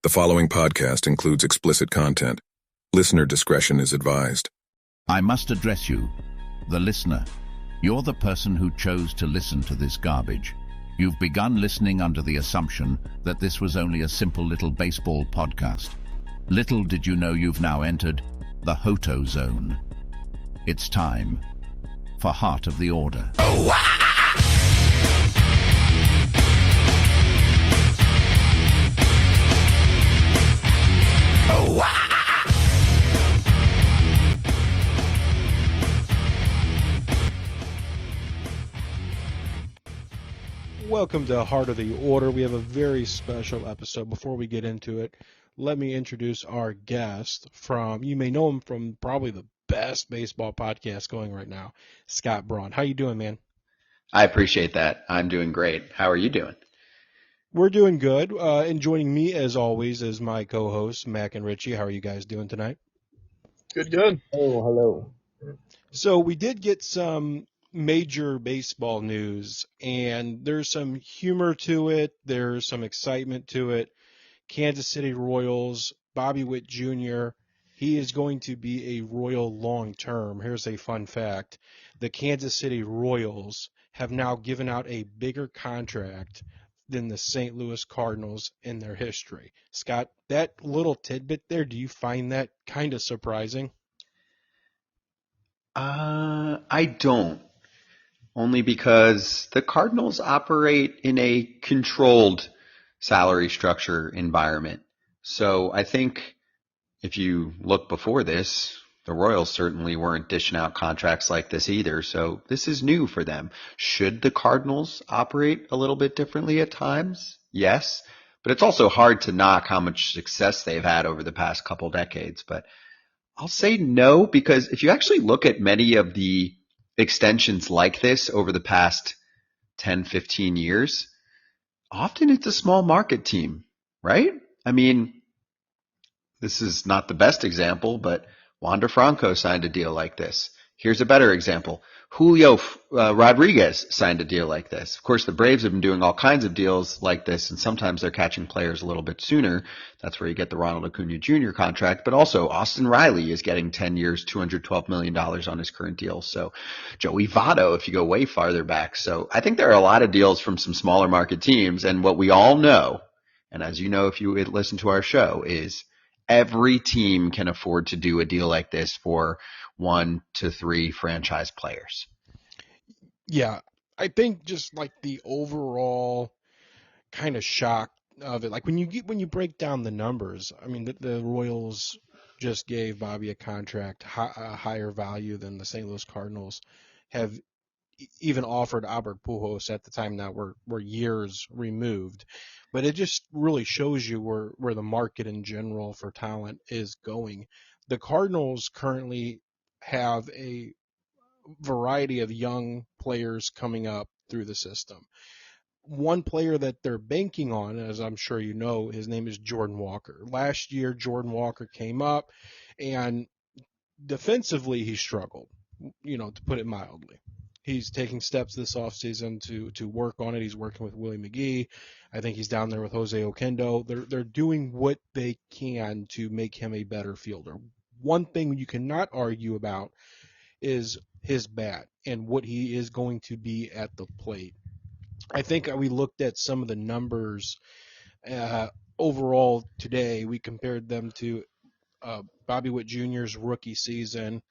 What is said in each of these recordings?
The following podcast includes explicit content. Listener discretion is advised. I must address you, the listener. You're the person who chose to listen to this garbage. You've begun listening under the assumption that this was only a simple little baseball podcast. Little did you know you've now entered the HOTO zone. It's time for Heart of the Order. Welcome to Heart of the Order. We have a very special episode. Before we get into it, let me introduce our guest you may know him from probably the best baseball podcast going right now, Scott Braun. How you doing, man? I appreciate that. I'm doing great. How are you doing? We're doing good. And joining me, as always, is my co-hosts, Mac and Richie. How are you guys doing tonight? Good. Oh, hello. So we did get some major baseball news, and there's some humor to it. There's some excitement to it. Kansas City Royals, Bobby Witt Jr., he is going to be a Royal long-term. Here's a fun fact. The Kansas City Royals have now given out a bigger contract than the St. Louis Cardinals in their history. Scott, that little tidbit there, do you find that kind of surprising? I don't. Only because the Cardinals operate in a controlled salary structure environment. So I think if you look before this, the Royals certainly weren't dishing out contracts like this either. So this is new for them. Should the Cardinals operate a little bit differently at times? Yes. But it's also hard to knock how much success they've had over the past couple decades. But I'll say no, because if you actually look at many of the extensions like this over the past 10, 15 years, often it's a small market team, right? I mean, this is not the best example, but Wander Franco signed a deal like this. Here's a better example. Julio Rodriguez signed a deal like this. Of course, the Braves have been doing all kinds of deals like this, and sometimes they're catching players a little bit sooner. That's where you get the Ronald Acuna Jr. contract. But also, Austin Riley is getting 10 years, $212 million on his current deal. So Joey Votto, if you go way farther back. So I think there are a lot of deals from some smaller market teams. And what we all know, and as you know if you listen to our show, is every team can afford to do a deal like this for 1 to 3 franchise players. Yeah, I think just like the overall kind of shock of it, like when you break down the numbers, I mean, the Royals just gave Bobby a contract a higher value than the St. Louis Cardinals have even offered Albert Pujols at the time. Now we're years removed, but it just really shows you where the market in general for talent is going. The Cardinals currently have a variety of young players coming up through the system. One player that they're banking on, as I'm sure you know, his name is Jordan Walker. Last year, Jordan Walker came up, and defensively he struggled, to put it mildly. He's taking steps this offseason to work on it. He's working with Willie McGee. I think he's down there with Jose Oquendo. They're doing what they can to make him a better fielder. One thing you cannot argue about is his bat and what he is going to be at the plate. I think we looked at some of the numbers overall today. We compared them to Bobby Witt Jr.'s rookie season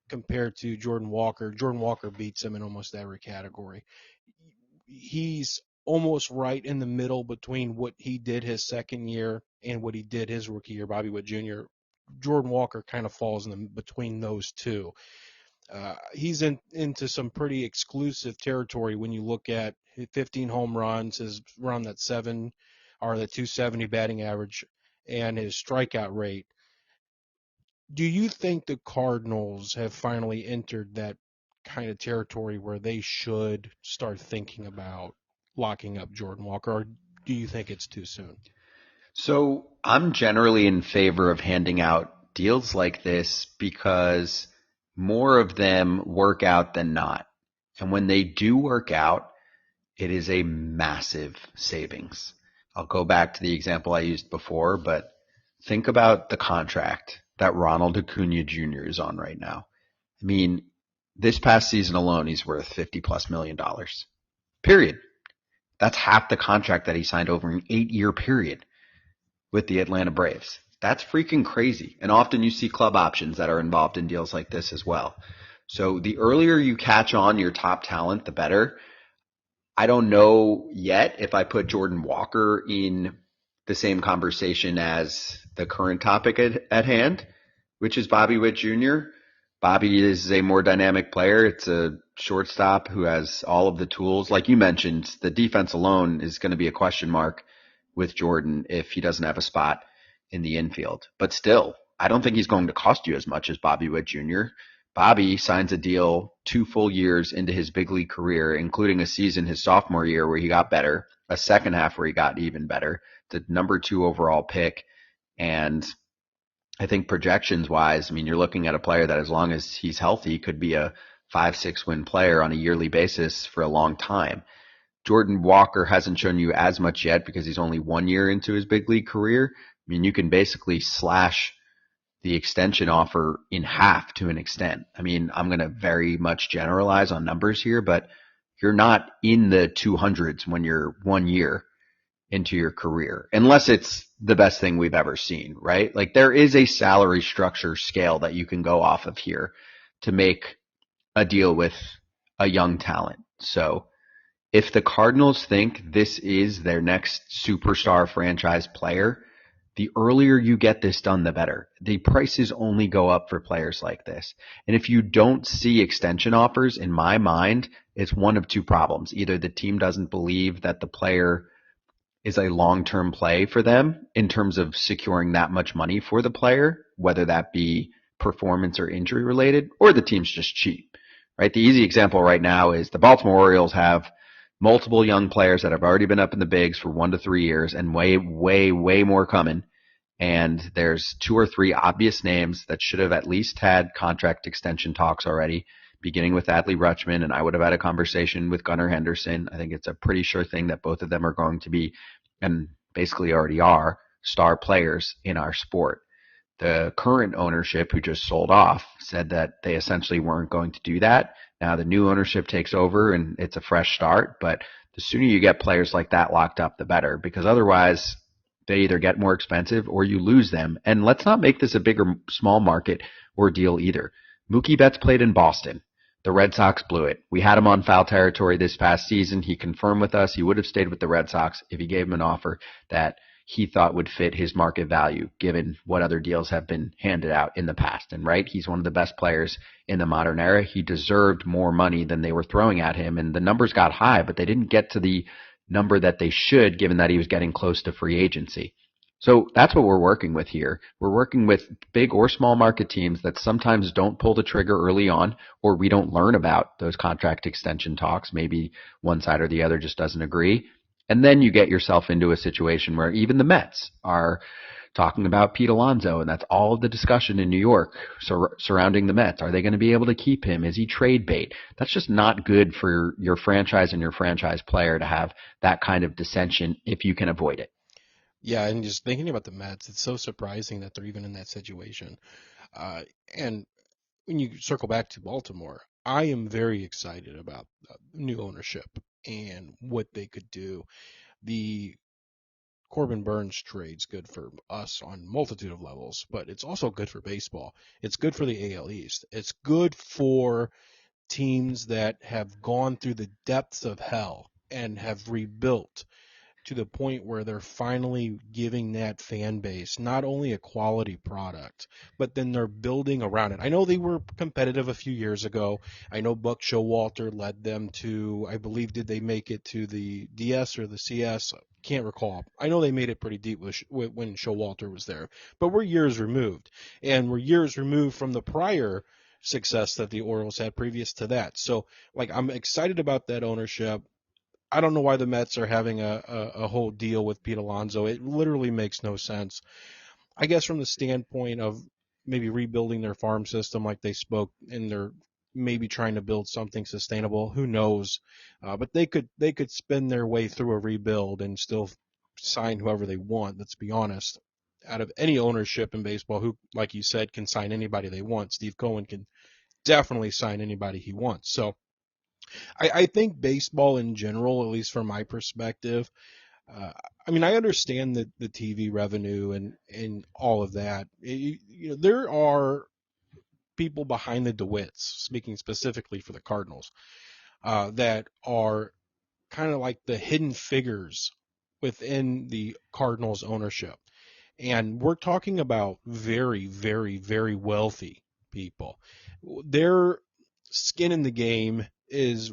compared to Jordan Walker. Jordan Walker beats him in almost every category. He's almost right in the middle between what he did his second year and what he did his rookie year, Bobby Witt Jr. Jordan Walker kind of falls in between those two. He's into some pretty exclusive territory when you look at 15 home runs, his around that 270 batting average, and his strikeout rate. Do you think the Cardinals have finally entered that kind of territory where they should start thinking about locking up Jordan Walker, or do you think it's too soon? So I'm generally in favor of handing out deals like this because more of them work out than not. And when they do work out, it is a massive savings. I'll go back to the example I used before, but think about the contract that Ronald Acuna Jr. is on right now. I mean, this past season alone, he's worth $50+ million. Period. That's half the contract that he signed over an 8-year period with the Atlanta Braves. That's freaking crazy. And often you see club options that are involved in deals like this as well. So the earlier you catch on your top talent, the better. I don't know yet if I put Jordan Walker in the same conversation as the current topic at hand, which is Bobby Witt Jr. Bobby is a more dynamic player. It's a shortstop who has all of the tools. Like you mentioned, the defense alone is going to be a question mark with Jordan if he doesn't have a spot in the infield. But still, I don't think he's going to cost you as much as Bobby Witt Jr. Bobby signs a deal 2 full years into his big league career, including a season his sophomore year where he got better, a second half where he got even better, the number 2 overall pick. And I think projections wise, I mean, you're looking at a player that as long as he's healthy could be a 5-6 win player on a yearly basis for a long time. Jordan Walker hasn't shown you as much yet because he's only 1 year into his big league career. I mean, you can basically slash the extension offer in half to an extent. I mean, I'm going to very much generalize on numbers here, but you're not in the 200s when you're 1 year into your career, unless it's the best thing we've ever seen, right? Like there is a salary structure scale that you can go off of here to make a deal with a young talent. So if the Cardinals think this is their next superstar franchise player, the earlier you get this done, the better. The prices only go up for players like this. And if you don't see extension offers, in my mind, it's one of 2 problems. Either the team doesn't believe that the player is a long-term play for them in terms of securing that much money for the player, whether that be performance or injury related, or the team's just cheap, right? The easy example right now is the Baltimore Orioles have multiple young players that have already been up in the bigs for 1 to 3 years and way more coming. And there's 2 or 3 obvious names that should have at least had contract extension talks already, beginning with Adley Rutschman, and I would have had a conversation with Gunnar Henderson. I think it's a pretty sure thing that both of them are going to be, and basically already are, star players in our sport. The current ownership, who just sold off, said that they essentially weren't going to do that. Now the new ownership takes over and it's a fresh start, but the sooner you get players like that locked up, the better, because otherwise they either get more expensive or you lose them. And let's not make this a big or small market ordeal either. Mookie Betts played in Boston. The Red Sox blew it. We had him on foul territory this past season. He confirmed with us he would have stayed with the Red Sox if he gave him an offer that he thought would fit his market value, given what other deals have been handed out in the past. And right, he's one of the best players in the modern era. He deserved more money than they were throwing at him, and the numbers got high, but they didn't get to the number that they should, given that he was getting close to free agency. So that's what we're working with here. We're working with big or small market teams that sometimes don't pull the trigger early on, or we don't learn about those contract extension talks. Maybe one side or the other just doesn't agree. And then you get yourself into a situation where even the Mets are talking about Pete Alonso, and that's all of the discussion in New York surrounding the Mets. Are they going to be able to keep him? Is he trade bait? That's just not good for your franchise and your franchise player to have that kind of dissension if you can avoid it. Yeah, and just thinking about the Mets, it's so surprising that they're even in that situation. And when you circle back to Baltimore, I am very excited about new ownership and what they could do. The Corbin Burns trade's good for us on multitude of levels, but it's also good for baseball. It's good for the AL East. It's good for teams that have gone through the depths of hell and have rebuilt to the point where they're finally giving that fan base not only a quality product, but then they're building around it. I know they were competitive a few years ago. I know Buck Showalter led them to, I believe, did they make it to the DS or the CS? Can't recall. I know they made it pretty deep when Showalter was there, but we're years removed, and we're years removed from the prior success that the Orioles had previous to that. So, like, I'm excited about that ownership. I don't know why the Mets are having a whole deal with Pete Alonso. It literally makes no sense. I guess from the standpoint of maybe rebuilding their farm system, like they spoke, and they're maybe trying to build something sustainable. Who knows? But they could spin their way through a rebuild and still sign whoever they want. Let's be honest. Out of any ownership in baseball, who, like you said, can sign anybody they want, Steve Cohen can definitely sign anybody he wants. So I think baseball in general, at least from my perspective, uh, I mean, I understand the TV revenue and all of that. There are people behind the DeWitts, speaking specifically for the Cardinals, that are kind of like the hidden figures within the Cardinals ownership. And we're talking about very, very, very wealthy people. Their skin in the game is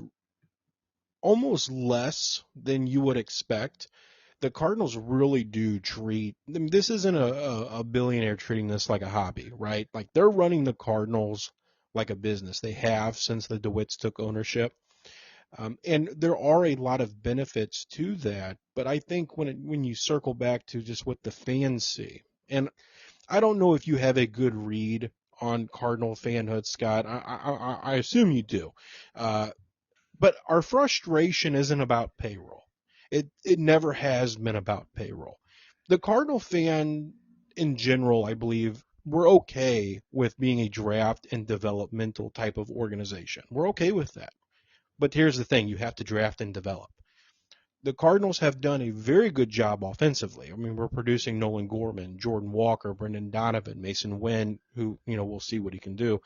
almost less than you would expect. The Cardinals really do treat, I mean, this isn't a billionaire treating this like a hobby, right? Like they're running the Cardinals like a business. They have since the DeWitts took ownership. And there are a lot of benefits to that, but I think when you circle back to just what the fans see, and I don't know if you have a good read on Cardinal fanhood, Scott. I assume you do, but our frustration isn't about payroll. It never has been about payroll. The Cardinal fan in general, I believe, we're okay with being a draft and developmental type of organization. We're okay with that. But here's the thing, you have to draft and develop. The Cardinals have done a very good job offensively. I mean, we're producing Nolan Gorman, Jordan Walker, Brendan Donovan, Mason Wynn, who, we'll see what he can do,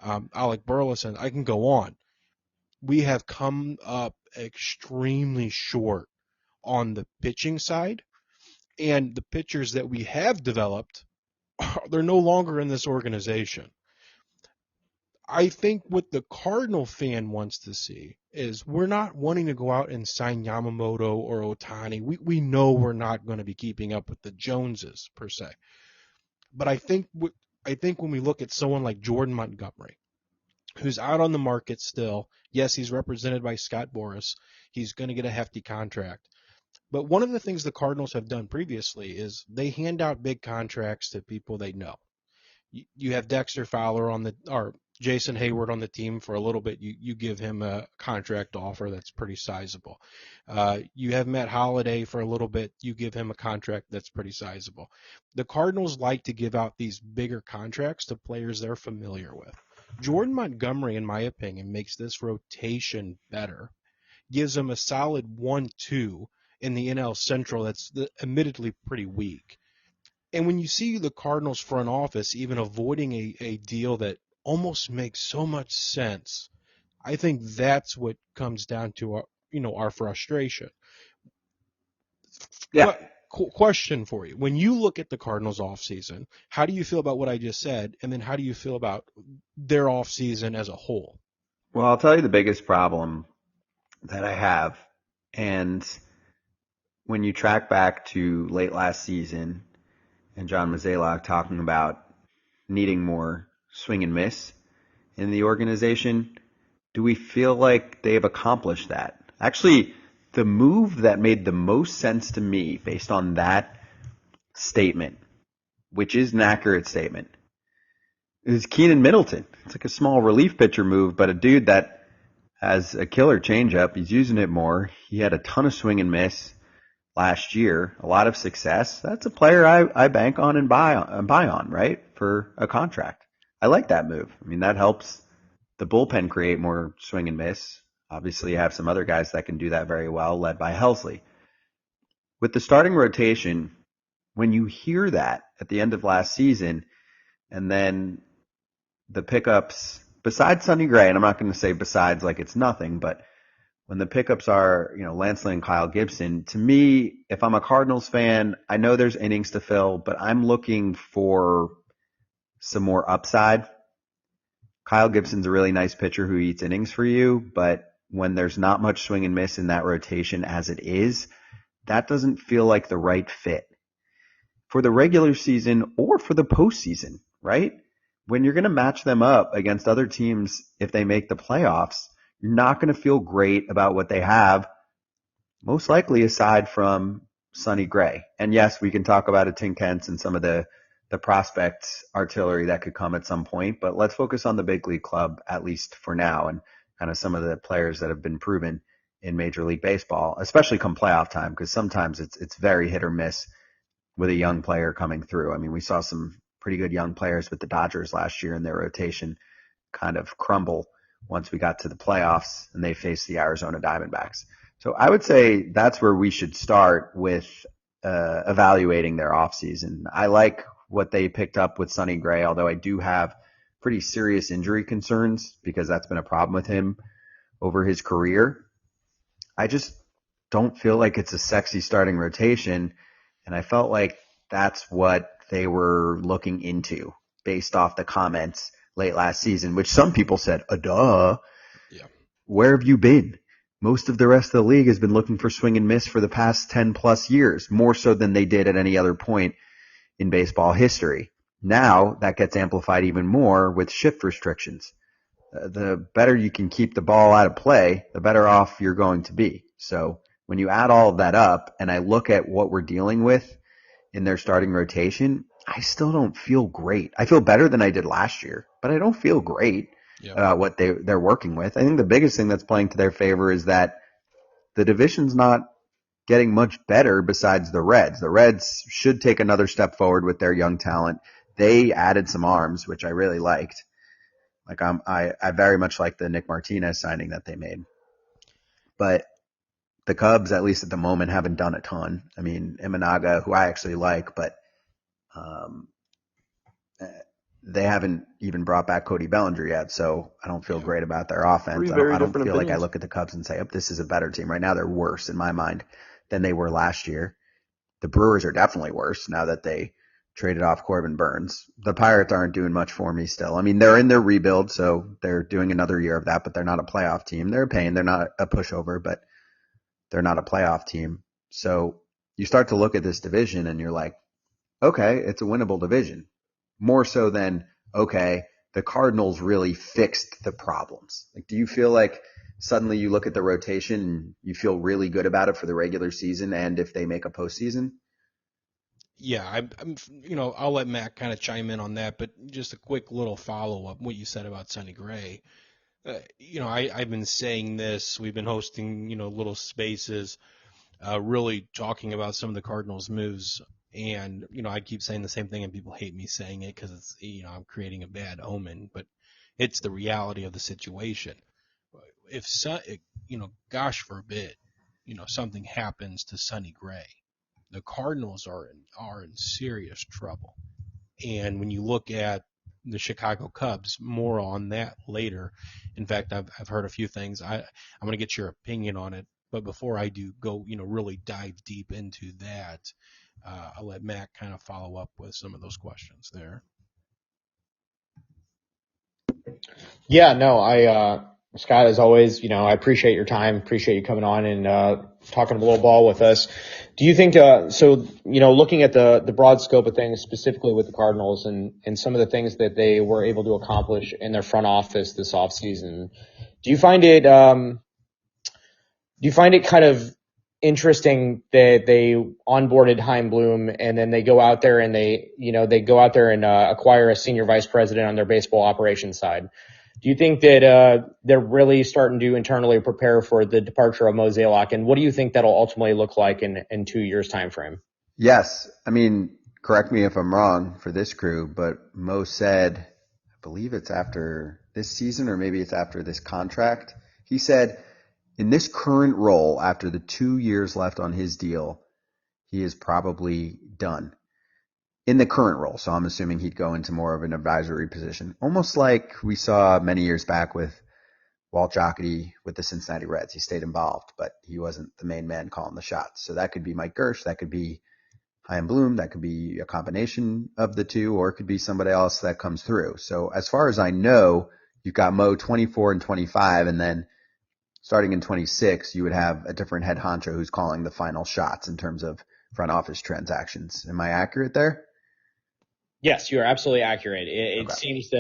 Alec Burleson. I can go on. We have come up extremely short on the pitching side, and the pitchers that we have developed, they're no longer in this organization. I think what the Cardinal fan wants to see is we're not wanting to go out and sign Yamamoto or Ohtani. We know we're not going to be keeping up with the Joneses per se. But I think when we look at someone like Jordan Montgomery, who's out on the market still, yes, he's represented by Scott Boras. He's going to get a hefty contract. But one of the things the Cardinals have done previously is they hand out big contracts to people they know. You have Dexter Fowler or Jason Hayward on the team for a little bit. You give him a contract offer that's pretty sizable. You have Matt Holliday for a little bit. You give him a contract that's pretty sizable. The Cardinals like to give out these bigger contracts to players they're familiar with. Jordan Montgomery, in my opinion, makes this rotation better, gives them a solid 1-2 in the NL Central that's admittedly pretty weak. And when you see the Cardinals front office even avoiding a deal that almost makes so much sense, I think that's what comes down to our frustration. Yeah. Question for you. When you look at the Cardinals offseason, how do you feel about what I just said? And then how do you feel about their offseason as a whole? Well, I'll tell you the biggest problem that I have. And when you track back to late last season and John Mozeliak talking about needing more swing and miss in the organization, do we feel like they have accomplished that? Actually, the move that made the most sense to me based on that statement, which is an accurate statement, is Keenan Middleton. It's like a small relief pitcher move, but a dude that has a killer changeup. He's using it more. He had a ton of swing and miss last year, a lot of success. That's a player I bank on and buy on, right, for a contract. I like that move. I mean, that helps the bullpen create more swing and miss. Obviously, you have some other guys that can do that very well, led by Helsley. With the starting rotation, when you hear that at the end of last season, and then the pickups, besides Sonny Gray, and I'm not going to say besides like it's nothing, but when the pickups are, Lance Lynn and Kyle Gibson, to me, if I'm a Cardinals fan, I know there's innings to fill, but I'm looking for some more upside. Kyle Gibson's a really nice pitcher who eats innings for you, but when there's not much swing and miss in that rotation as it is, that doesn't feel like the right fit for the regular season or for the postseason, right? When you're going to match them up against other teams if they make the playoffs, you're not going to feel great about what they have, most likely aside from Sonny Gray. And yes, we can talk about a Tin Kentz and some of the prospect artillery that could come at some point, but let's focus on the big league club, at least for now, and kind of some of the players that have been proven in Major League Baseball, especially come playoff time, because sometimes it's very hit or miss with a young player coming through. I mean, we saw some pretty good young players with the Dodgers last year, and their rotation kind of crumble once we got to the playoffs and they faced the Arizona Diamondbacks. So I would say that's where we should start with evaluating their offseason. I like what they picked up with Sonny Gray, although I do have pretty serious injury concerns because that's been a problem with him over his career. I just don't feel like it's a sexy starting rotation, and I felt like that's what they were looking into based off the comments late last season, which some people said, duh. Yeah. Where have you been? Most of the rest of the league has been looking for swing and miss for the past 10 plus years, more so than they did at any other point in baseball history. Now that gets amplified even more with shift restrictions. The better you can keep the ball out of play, the better off you're going to be. So when you add all of that up and I look at what we're dealing with in their starting rotation, I still don't feel great. I feel better than I did last year, but I don't feel great about what they're working with. I think the biggest thing that's playing to their favor is that the division's not getting much better besides the Reds. The Reds should take another step forward with their young talent. They added some arms, which I really liked. Like I very much like the Nick Martinez signing that they made. But the Cubs, at least at the moment, haven't done a ton. I mean, Imanaga, who I actually like, but they haven't even brought back Cody Bellinger yet, so I don't feel great about their offense. I don't feel like I look at the Cubs and say, oh, this is a better team. Right now they're worse in my mind than they were last year. The Brewers are definitely worse now that they traded off Corbin Burns. The Pirates aren't doing much for me still. I mean, they're in their rebuild, so they're doing another year of that, but they're not a playoff team. They're a pain. They're not a pushover, but they're not a playoff team. So you start to look at this division and you're like, okay, it's a winnable division. More so than, okay, the Cardinals really fixed the problems. Like, do you feel like suddenly you look at the rotation and you feel really good about it for the regular season and if they make a postseason? Yeah, I'm I'll let Matt kind of chime in on that, but just a quick little follow up what you said about Sonny Gray. I've been saying this. We've been hosting, little spaces, really talking about some of the Cardinals' moves. And, I keep saying the same thing and people hate me saying it because it's, I'm creating a bad omen, but it's the reality of the situation. If, gosh forbid, something happens to Sonny Gray, the Cardinals are in serious trouble. And when you look at the Chicago Cubs, more on that later. In fact, I've heard a few things. I'm going to get your opinion on it, but before I do go, really dive deep into that, I'll let Matt kind of follow up with some of those questions there. Yeah, no, Scott, as always, I appreciate your time, appreciate you coming on and talking a little ball with us. Do you think, looking at the broad scope of things, specifically with the Cardinals and some of the things that they were able to accomplish in their front office this offseason, do you find it kind of interesting that they onboarded Chaim Bloom and then they go out there and they acquire a senior vice president on their baseball operations side? Do you think that they're really starting to internally prepare for the departure of Mo Zaylock? And what do you think that'll ultimately look like in 2 years' time frame? Yes. I mean, correct me if I'm wrong for this crew, but Mo said, I believe it's after this season or maybe it's after this contract. He said, in this current role, after the 2 years left on his deal, he is probably done. In the current role, so I'm assuming he'd go into more of an advisory position, almost like we saw many years back with Walt Jocketty with the Cincinnati Reds. He stayed involved, but he wasn't the main man calling the shots. So that could be Mike Gersh, that could be Chaim Bloom, that could be a combination of the two, or it could be somebody else that comes through. So as far as I know, you've got Mo 24 and 25, and then starting in 26, you would have a different head honcho who's calling the final shots in terms of front office transactions. Am I accurate there? Yes, you're absolutely accurate. It seems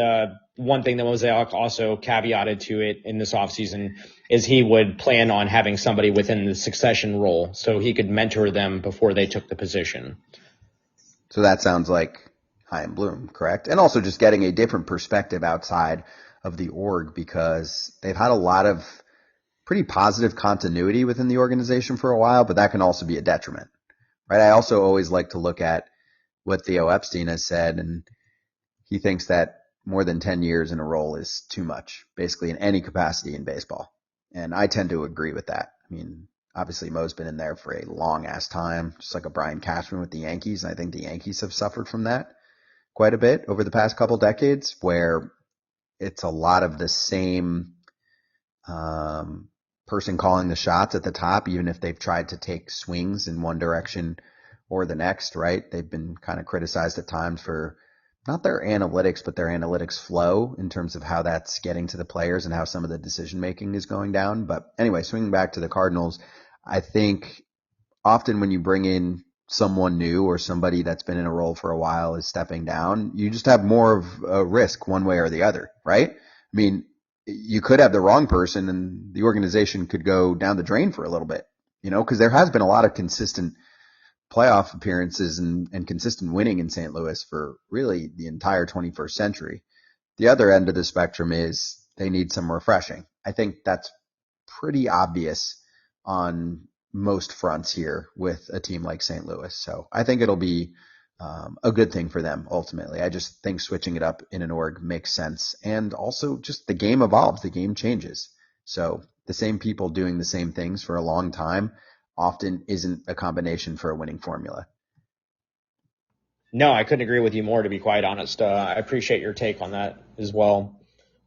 one thing that Mosaic also caveated to it in this offseason is he would plan on having somebody within the succession role so he could mentor them before they took the position. So that sounds like Chaim Bloom, correct? And also just getting a different perspective outside of the org because they've had a lot of pretty positive continuity within the organization for a while, but that can also be a detriment, right? I also always like to look at what Theo Epstein has said, and he thinks that more than 10 years in a role is too much, basically in any capacity in baseball. And I tend to agree with that. I mean, obviously Mo's been in there for a long ass time, just like a Brian Cashman with the Yankees. And I think the Yankees have suffered from that quite a bit over the past couple decades, where it's a lot of the same person calling the shots at the top, even if they've tried to take swings in one direction or the next, right? They've been kind of criticized at times for not their analytics, but their analytics flow in terms of how that's getting to the players and how some of the decision making is going down. But anyway, swinging back to the Cardinals, I think often when you bring in someone new or somebody that's been in a role for a while is stepping down, you just have more of a risk one way or the other, right? I mean, you could have the wrong person and the organization could go down the drain for a little bit, because there has been a lot of consistent playoff appearances and consistent winning in St. Louis for really the entire 21st century. The other end of the spectrum is they need some refreshing. I think that's pretty obvious on most fronts here with a team like St. Louis. So I think it'll be a good thing for them ultimately. I just think switching it up in an org makes sense. And also just the game evolves, the game changes. So the same people doing the same things for a long time often isn't a combination for a winning formula. No, I couldn't agree with you more, to be quite honest. I appreciate your take on that as well.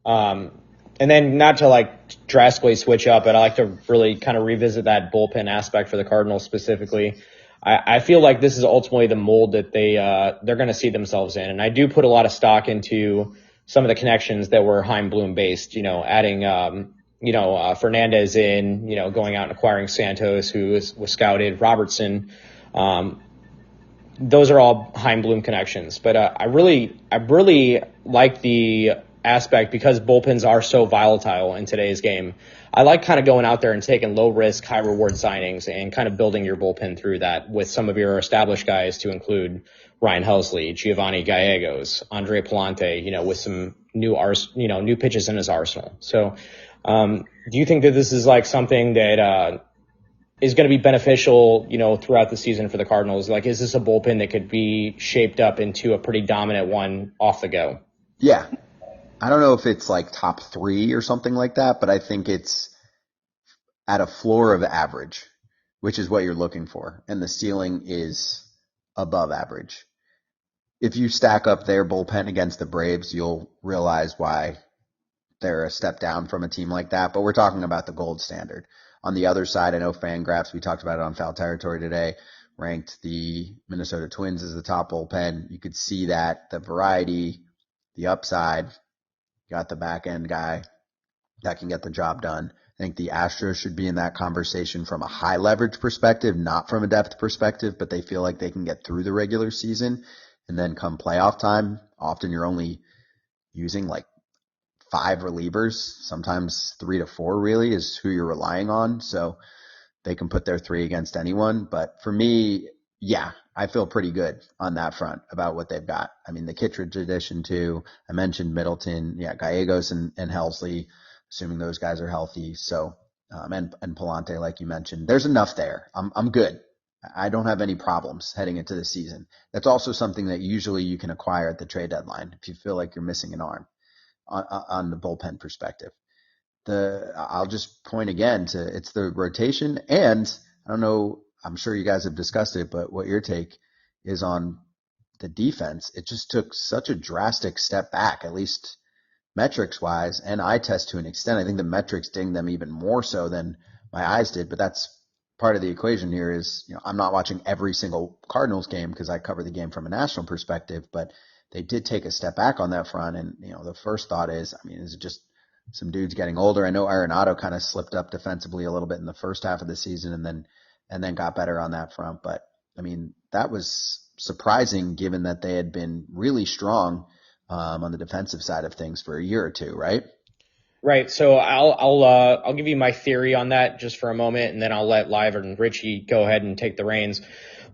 And then not to drastically switch up, but I like to really kind of revisit that bullpen aspect for the Cardinals specifically. I feel like this is ultimately the mold that they're going to see themselves in. And I do put a lot of stock into some of the connections that were Chaim Bloom based, adding, Fernandez in, going out and acquiring Santos, who was scouted, Robertson. Those are all Chaim Bloom connections. But I really like the aspect because bullpens are so volatile in today's game. I like kind of going out there and taking low risk, high reward signings and kind of building your bullpen through that with some of your established guys to include Ryan Helsley, Giovanni Gallegos, Andre Palante, with some new pitches in his arsenal. So, do you think that this is something that, is going to be beneficial, throughout the season for the Cardinals? Is this a bullpen that could be shaped up into a pretty dominant one off the go? Yeah. I don't know if it's top 3 or something like that, but I think it's at a floor of average, which is what you're looking for. And the ceiling is above average. If you stack up their bullpen against the Braves, you'll realize why they're a step down from a team like that. But we're talking about the gold standard. On the other side, I know Fangraphs, we talked about it on Foul Territory today, ranked the Minnesota Twins as the top bullpen. You could see that, the variety, the upside. Got the back end guy that can get the job done. I think the Astros should be in that conversation from a high leverage perspective, not from a depth perspective, but they feel like they can get through the regular season. And then come playoff time, often you're only using 5 relievers, sometimes 3 to 4 really is who you're relying on. So they can put their 3 against anyone. But for me, yeah, I feel pretty good on that front about what they've got. I mean, the Kittredge addition too. I mentioned Middleton, Gallegos and Helsley, assuming those guys are healthy. So, and Palante, like you mentioned, there's enough there. I'm good. I don't have any problems heading into the season. That's also something that usually you can acquire at the trade deadline if you feel like you're missing an arm on the bullpen perspective. I'll just point again to it's the rotation, and I don't know, I'm sure you guys have discussed it, but what your take is on the defense. It just took such a drastic step back, at least metrics wise, and eye test to an extent. I think the metrics ding them even more so than my eyes did, but that's part of the equation here is, I'm not watching every single Cardinals game because I cover the game from a national perspective, but they did take a step back on that front. And, the first thought is, is it just some dudes getting older? I know Arenado kind of slipped up defensively a little bit in the first half of the season and then got better on that front. But that was surprising given that they had been really strong on the defensive side of things for a year or two, right? Right. So I'll give you my theory on that just for a moment, and then I'll let Live and Richie go ahead and take the reins.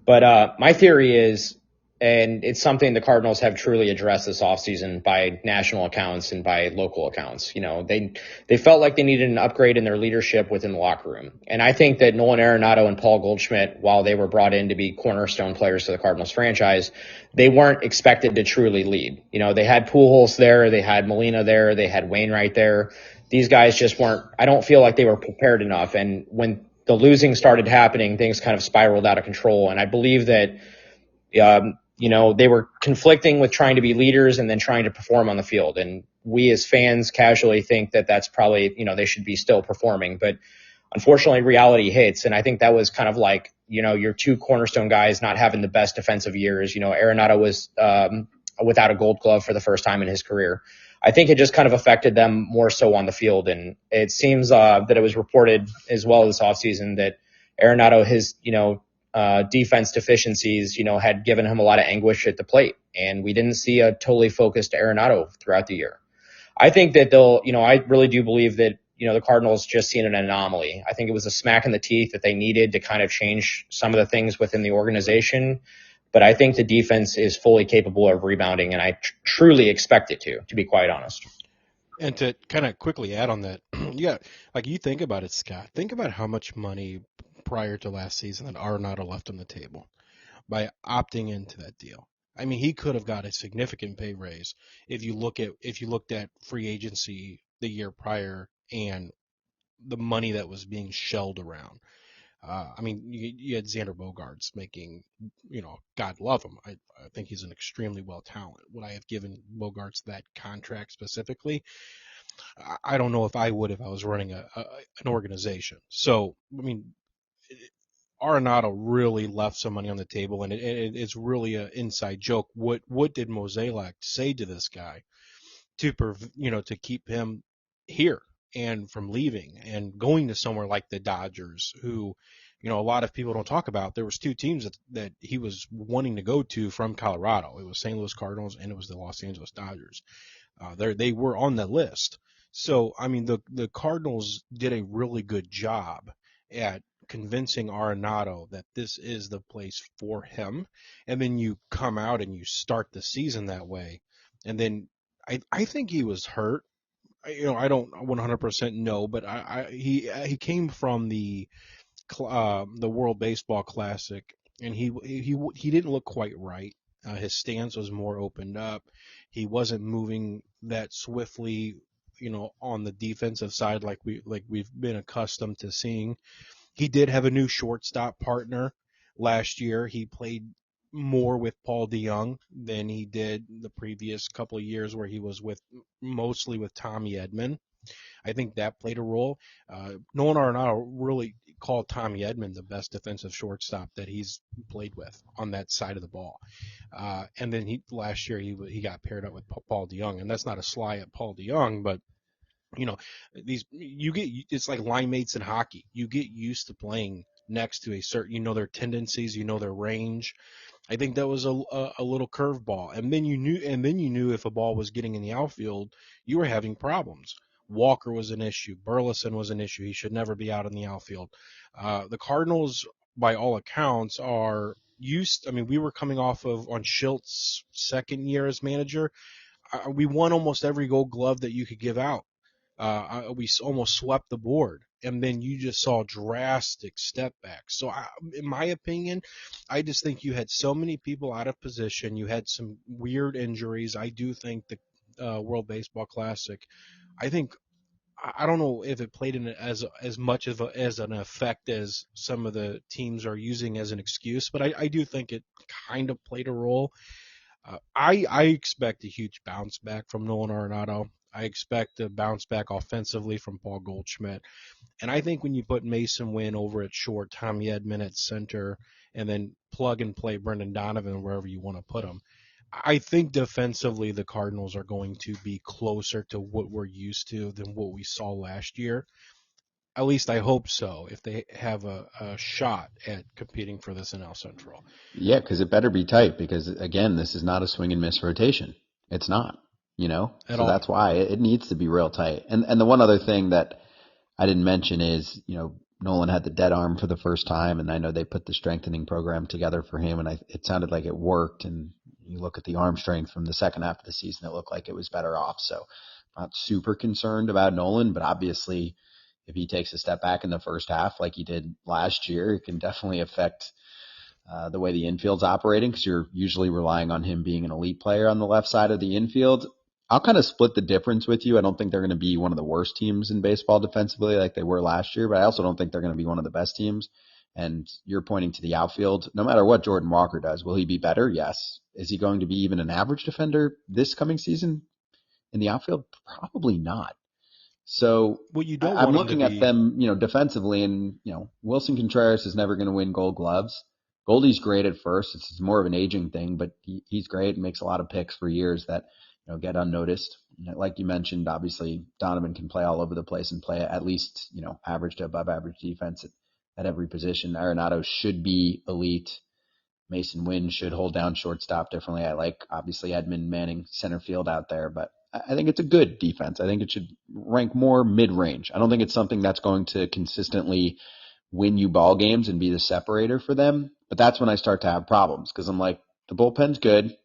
But my theory is And it's something the Cardinals have truly addressed this offseason by national accounts and by local accounts. They felt like they needed an upgrade in their leadership within the locker room. And I think that Nolan Arenado and Paul Goldschmidt, while they were brought in to be cornerstone players to the Cardinals franchise, they weren't expected to truly lead. They had Pujols there, they had Molina there, they had Wainwright there. These guys just weren't, I don't feel like they were prepared enough. And when the losing started happening, things kind of spiraled out of control. And I believe that, they were conflicting with trying to be leaders and then trying to perform on the field. And we as fans casually think that that's probably, they should be still performing. But unfortunately, reality hits. And I think that was kind of like, your two cornerstone guys not having the best defensive years. Arenado was without a Gold Glove for the first time in his career. I think it just kind of affected them more so on the field. And it seems that it was reported as well this offseason that Arenado, his, defense deficiencies, had given him a lot of anguish at the plate. And we didn't see a totally focused Arenado throughout the year. I think that I really do believe that, the Cardinals just seen an anomaly. I think it was a smack in the teeth that they needed to kind of change some of the things within the organization. But I think the defense is fully capable of rebounding, and I truly expect it to be quite honest. And to kind of quickly add on that, you think about it, Scott. Think about how much money prior to last season that Arenado left on the table by opting into that deal. I mean, he could have got a significant pay raise if you looked at free agency the year prior and the money that was being shelled around. You had Xander Bogaerts making, God love him. I think he's an extremely well talent. Would I have given Bogaerts that contract specifically? I don't know if I would if I was running an organization. So, Arenado really left some money on the table, and it's really an inside joke. What did Mozeliak say to this guy to keep him here and from leaving and going to somewhere like the Dodgers, who, a lot of people don't talk about? There was two teams that he was wanting to go to from Colorado. It was St. Louis Cardinals and it was the Los Angeles Dodgers. They were on the list. So, the Cardinals did a really good job at convincing Arenado that this is the place for him. And then you come out and you start the season that way. And then I think he was hurt. I don't 100% know, but he came from the World Baseball Classic, and he didn't look quite right. His stance was more opened up. He wasn't moving that swiftly, on the defensive side like we've been accustomed to seeing. He did have a new shortstop partner last year. He played more with Paul DeJong than he did the previous couple of years where he was mostly with Tommy Edman. I think that played a role. Nolan Arenado really called Tommy Edman the best defensive shortstop that he's played with on that side of the ball. And then last year he got paired up with Paul DeJong, and that's not a sly at Paul DeJong, but it's like line mates in hockey. You get used to playing next to a certain, their tendencies, their range. I think that was a little curveball, and then you knew if a ball was getting in the outfield, you were having problems. Walker was an issue. Burleson was an issue. He should never be out in the outfield. The Cardinals, by all accounts, are used. We were coming off on Schilt's second year as manager. We won almost every Gold Glove that you could give out. We almost swept the board, and then you just saw drastic step backs. So, in my opinion, I just think you had so many people out of position. You had some weird injuries. I do think the World Baseball Classic, I don't know if it played in as much as an effect as some of the teams are using as an excuse, but I do think it kind of played a role. I expect a huge bounce back from Nolan Arenado. I expect a bounce back offensively from Paul Goldschmidt. And I think when you put Mason Wynn over at short, Tommy Edman at center, and then plug and play Brendan Donovan wherever you want to put him, I think defensively the Cardinals are going to be closer to what we're used to than what we saw last year. At least I hope so, if they have a shot at competing for this NL Central. Yeah, because it better be tight, because, again, this is not a swing and miss rotation. It's not. So that's why it needs to be real tight. And the one other thing that I didn't mention is, Nolan had the dead arm for the first time, and I know they put the strengthening program together for him, and it sounded like it worked. And you look at the arm strength from the second half of the season, it looked like it was better off. So I'm not super concerned about Nolan, but obviously if he takes a step back in the first half like he did last year, it can definitely affect the way the infield's operating, because you're usually relying on him being an elite player on the left side of the infield. I'll kind of split the difference with you. I don't think they're going to be one of the worst teams in baseball defensively like they were last year, but I also don't think they're going to be one of the best teams. And you're pointing to the outfield. No matter what Jordan Walker does, will he be better? Yes. Is he going to be even an average defender this coming season in the outfield? Probably not. So What you don't I'm want him to looking at be. them, defensively, and Wilson Contreras is never going to win Gold Gloves. Goldie's great at first; it's more of an aging thing, but he's great and makes a lot of picks for years that get unnoticed. Like you mentioned, obviously Donovan can play all over the place and play at least average to above average defense at every position. Arenado should be elite. Mason Wynn should hold down shortstop differently. I like, obviously, Edmund Manning center field out there, but I think it's a good defense. I think it should rank more mid-range. I don't think it's something that's going to consistently win you ball games and be the separator for them. But that's when I start to have problems, because I'm like, the bullpen's good.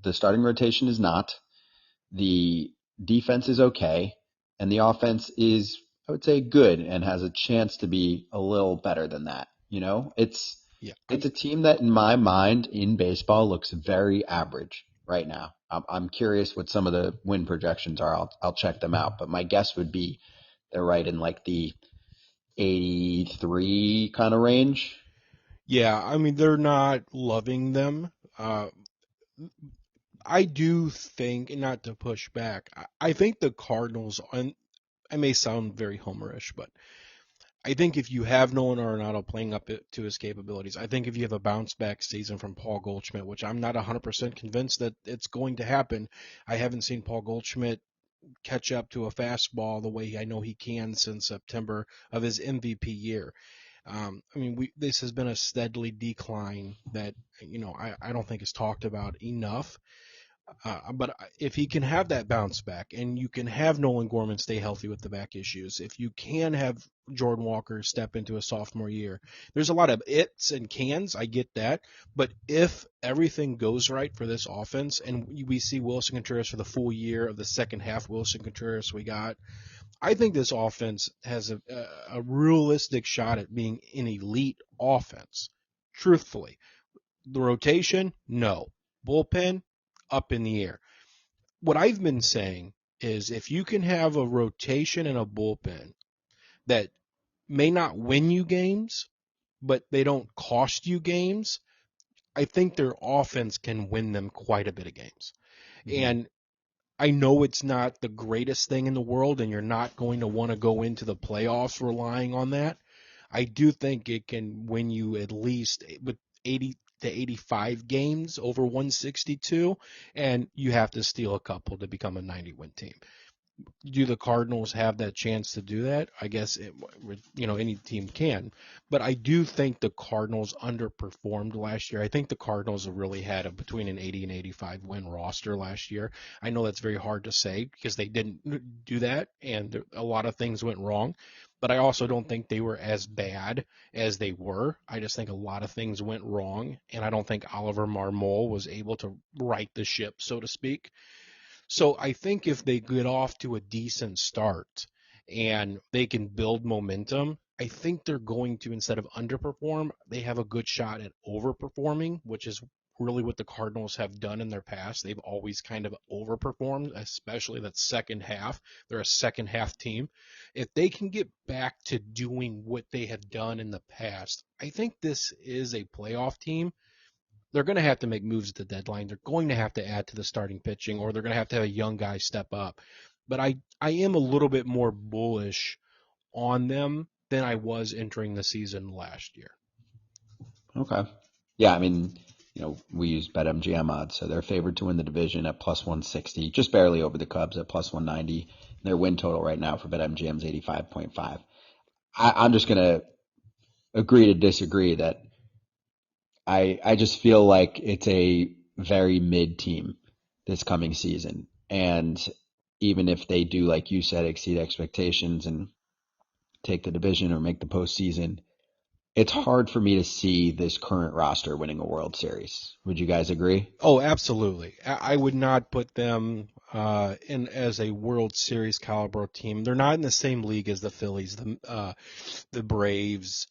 The starting rotation is not. The defense is okay. And the offense is, I would say, good and has a chance to be a little better than that. Yeah, It's a team that, in my mind, in baseball, looks very average right now. I'm curious what some of the win projections are. I'll check them out, but my guess would be they're right in like the 83 kind of range. yeah. I mean, they're not loving them. I do think, and not to push back, I think the Cardinals, and I may sound very homerish, but I think if you have Nolan Arenado playing up to his capabilities, I think if you have a bounce back season from Paul Goldschmidt, which I'm not 100% convinced that it's going to happen. I haven't seen Paul Goldschmidt catch up to a fastball the way I know he can since September of his MVP year. I mean, this has been a steadily decline that I don't think is talked about enough. But if he can have that bounce back, and you can have Nolan Gorman stay healthy with the back issues, if you can have Jordan Walker step into a sophomore year, there's a lot of ifs and cans. I get that. But if everything goes right for this offense, and we see Wilson Contreras for the full year of the second half, Wilson Contreras we got, I think this offense has a realistic shot at being an elite offense. Truthfully, the rotation, no. Bullpen, up in the air. What I've been saying is if you can have a rotation and a bullpen that may not win you games, but they don't cost you games, I think their offense can win them quite a bit of games. Mm-hmm. And I know it's not the greatest thing in the world, and you're not going to want to go into the playoffs relying on that. I do think it can win you at least with 80 to 85 games over 162, and you have to steal a couple to become a 90-win team. Do the Cardinals have that chance to do that? I guess any team can, but I do think the Cardinals underperformed last year. I think the Cardinals have really had between an 80 and 85 win roster last year. I know that's very hard to say because they didn't do that, and a lot of things went wrong. But I also don't think they were as bad as they were. I just think a lot of things went wrong, and I don't think Oliver Marmol was able to right the ship, so to speak. So I think if they get off to a decent start and they can build momentum, I think they're going to, instead of underperform, they have a good shot at overperforming, which is really what the Cardinals have done in their past. They've always kind of overperformed, especially that second half. They're a second half team. If they can get back to doing what they have done in the past, I think this is a playoff team. They're going to have to make moves at the deadline. They're going to have to add to the starting pitching, or they're going to have a young guy step up. But I am a little bit more bullish on them than I was entering the season last year. Okay. Yeah, I mean, we use BetMGM odds, so they're favored to win the division at plus 160, just barely over the Cubs at plus 190. Their win total right now for BetMGM is 85.5. I'm just going to agree to disagree that I just feel like it's a very mid team this coming season. And even if they do, like you said, exceed expectations and take the division or make the postseason, it's hard for me to see this current roster winning a World Series. Would you guys agree? Oh, absolutely. I would not put them in as a World Series caliber team. They're not in the same league as the Phillies, the Braves,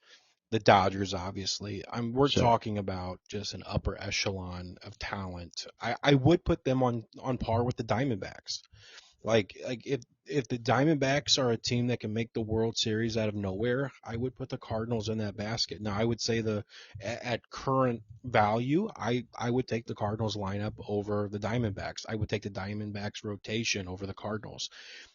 the Dodgers. Obviously, we're Sure. talking about just an upper echelon of talent. I would put them on par with the Diamondbacks. Like if the Diamondbacks are a team that can make the World Series out of nowhere, I would put the Cardinals in that basket. Now I would say at current value, I would take the Cardinals lineup over the Diamondbacks. I would take the Diamondbacks rotation over the Cardinals.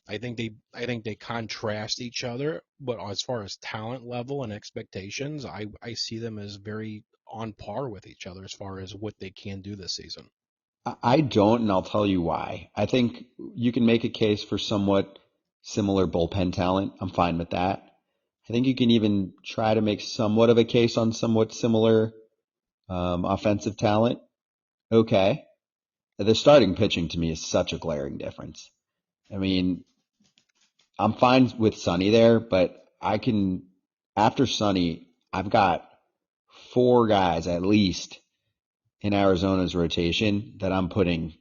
I think they contrast each other, but as far as talent level and expectations, I see them as very on par with each other as far as what they can do this season. I don't, and I'll tell you why. I think you can make a case for somewhat similar bullpen talent. I'm fine with that. I think you can even try to make somewhat of a case on somewhat similar offensive talent. Okay. The starting pitching to me is such a glaring difference. I mean, I'm fine with Sonny there, but after Sonny, I've got four guys at least in Arizona's rotation that I'm putting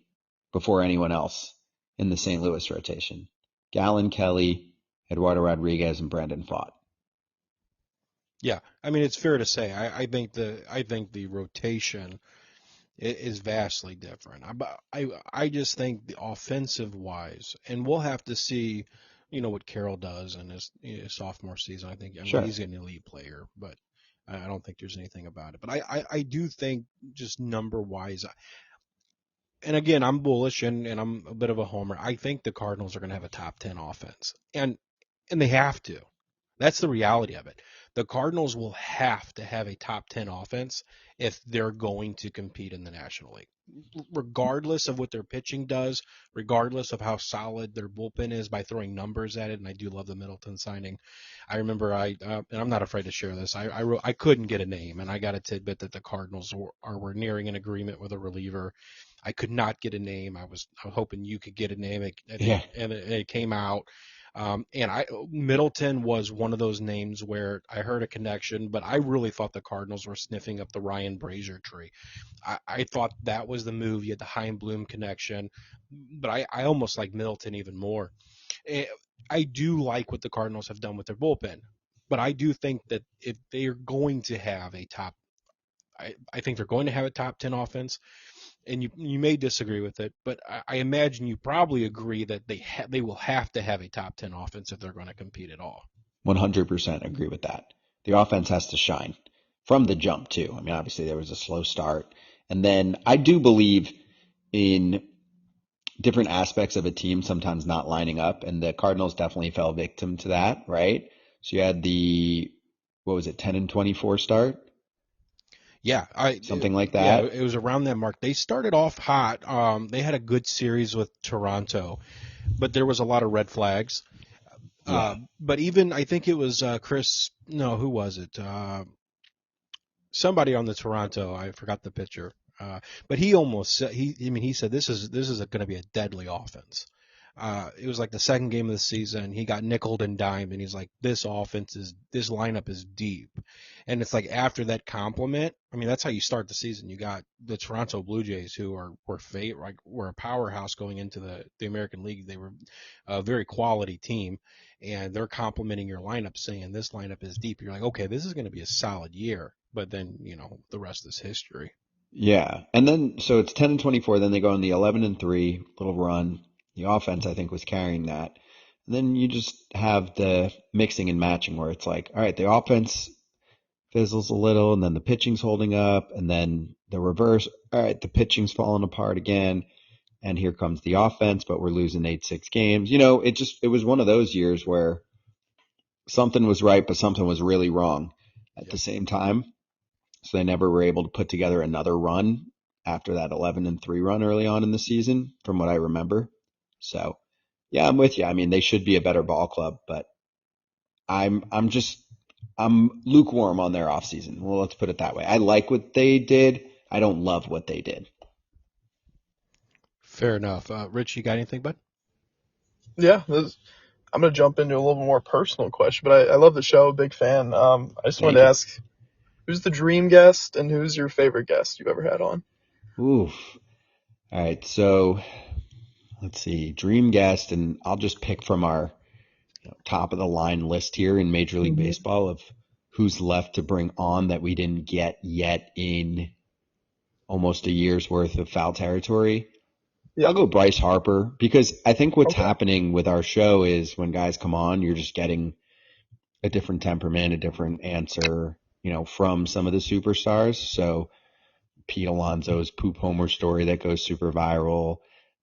before anyone else in the St. Louis rotation. Gallen Kelly, Eduardo Rodriguez, and Brandon Pfaadt. Yeah, I mean it's fair to say I think the rotation is vastly different. I just think the offensive wise, and we'll have to see, what Carroll does in his sophomore season. I mean, Sure. he's an elite player, but I don't think there's anything about it. But I do think just number wise, and again I'm bullish and I'm a bit of a homer. I think the Cardinals are going to have a top 10 offense, and they have to. That's the reality of it. The Cardinals will have to have a top 10 offense if they're going to compete in the National League. Regardless of what their pitching does, regardless of how solid their bullpen is by throwing numbers at it, and I do love the Middleton signing. I remember and I'm not afraid to share this. I couldn't get a name, and I got a tidbit that the Cardinals were nearing an agreement with a reliever. I could not get a name. I was hoping you could get a name, Yeah. and it came out. Middleton was one of those names where I heard a connection, but I really thought the Cardinals were sniffing up the Ryan Brazier tree. I thought that was the move. You had the Hein Bloom connection, but I almost like Middleton even more. Eh, I do like what the Cardinals have done with their bullpen, but I do think that if they're going to have a top, I think they're going to have a top 10 offense, and you may disagree with it, but I imagine you probably agree that they will have to have a top 10 offense if they're going to compete at all. 100% agree with that. The offense has to shine from the jump, too. I mean, obviously, there was a slow start. And then I do believe in different aspects of a team sometimes not lining up, and the Cardinals definitely fell victim to that, right? So you had what was it, 10-24 start? Yeah, Something like yeah, that. it was around that mark. They started off hot. They had a good series with Toronto, but there was a lot of red flags. Yeah. But even I think it was Chris. No, who was it? Somebody on the Toronto. I forgot the pitcher. But he almost said he said this is going to be a deadly offense. It was like the second game of the season. He got nickeled and dimed, and he's like, this lineup is deep. And it's like after that compliment, I mean, that's how you start the season. You got the Toronto Blue Jays, who were a powerhouse going into the American League. They were a very quality team, and they're complimenting your lineup, saying this lineup is deep. You're like, okay, this is going to be a solid year. But then, the rest is history. Yeah. And then, so it's 10-24. Then they go on the 11-3 little run. The offense, I think, was carrying that. And then you just have the mixing and matching where it's like, all right, the offense fizzles a little, and then the pitching's holding up, and then the reverse. All right, the pitching's falling apart again, and here comes the offense, but we're losing 8-6 games. It was one of those years where something was right, but something was really wrong at the Yep. same time. So they never were able to put together another run after that 11-3 run early on in the season, from what I remember. So, yeah, I'm with you. I mean, they should be a better ball club, but I'm lukewarm on their offseason. Well, let's put it that way. I like what they did. I don't love what they did. Fair enough. Rich, you got anything, bud? Yeah, I'm going to jump into a little more personal question, but I love the show, big fan. I just wanted to ask, who's the dream guest and who's your favorite guest you've ever had on? Oof. All right, so let's see, dream guest, and I'll just pick from our top of the line list here in Major League Baseball of who's left to bring on that we didn't get yet in almost a year's worth of foul territory. Yeah. I'll go Bryce Harper, because I think what's happening with our show is when guys come on, you're just getting a different temperament, a different answer, from some of the superstars. So Pete Alonso's poop homer story that goes super viral,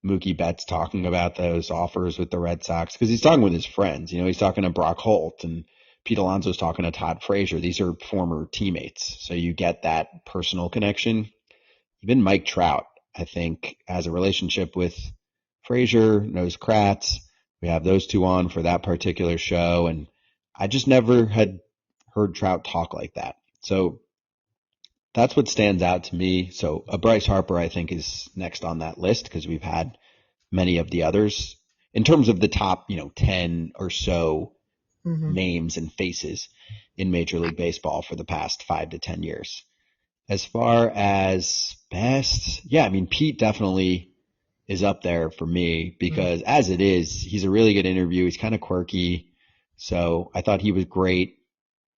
Mookie Betts talking about those offers with the Red Sox, because he's talking with his friends. He's talking to Brock Holt, and Pete Alonso's talking to Todd Frazier. These are former teammates, so you get that personal connection. Even Mike Trout, I think, has a relationship with Frazier, knows Kratz. We have those two on for that particular show, and I just never had heard Trout talk like that. So that's what stands out to me. So Bryce Harper, I think, is next on that list because we've had many of the others in terms of the top, 10 or so names and faces in Major League Baseball for the past 5 to 10 years. As far as best, Pete definitely is up there for me because as it is, he's a really good interview. He's kind of quirky. So I thought he was great.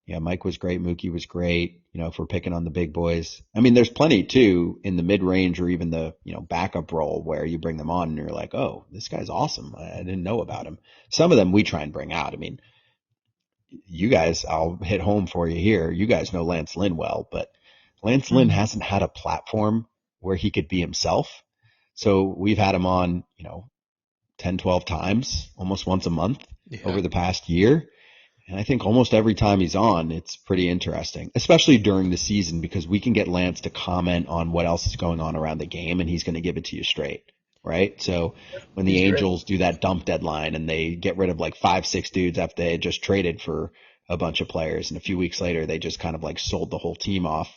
Yeah, Mike was great. Mookie was great. If we're picking on the big boys, there's plenty too in the mid range or even the, backup role where you bring them on and you're like, oh, this guy's awesome. I didn't know about him. Some of them we try and bring out. You guys, I'll hit home for you here. You guys know Lance Lynn well, but Lance Lynn hasn't had a platform where he could be himself. So we've had him on, 10, 12 times, almost once a month over the past year. And I think almost every time he's on, it's pretty interesting, especially during the season, because we can get Lance to comment on what else is going on around the game, and he's going to give it to you straight, right? So when the Angels do that dump deadline and they get rid of like 5-6 dudes after they had just traded for a bunch of players, and a few weeks later they just kind of like sold the whole team off,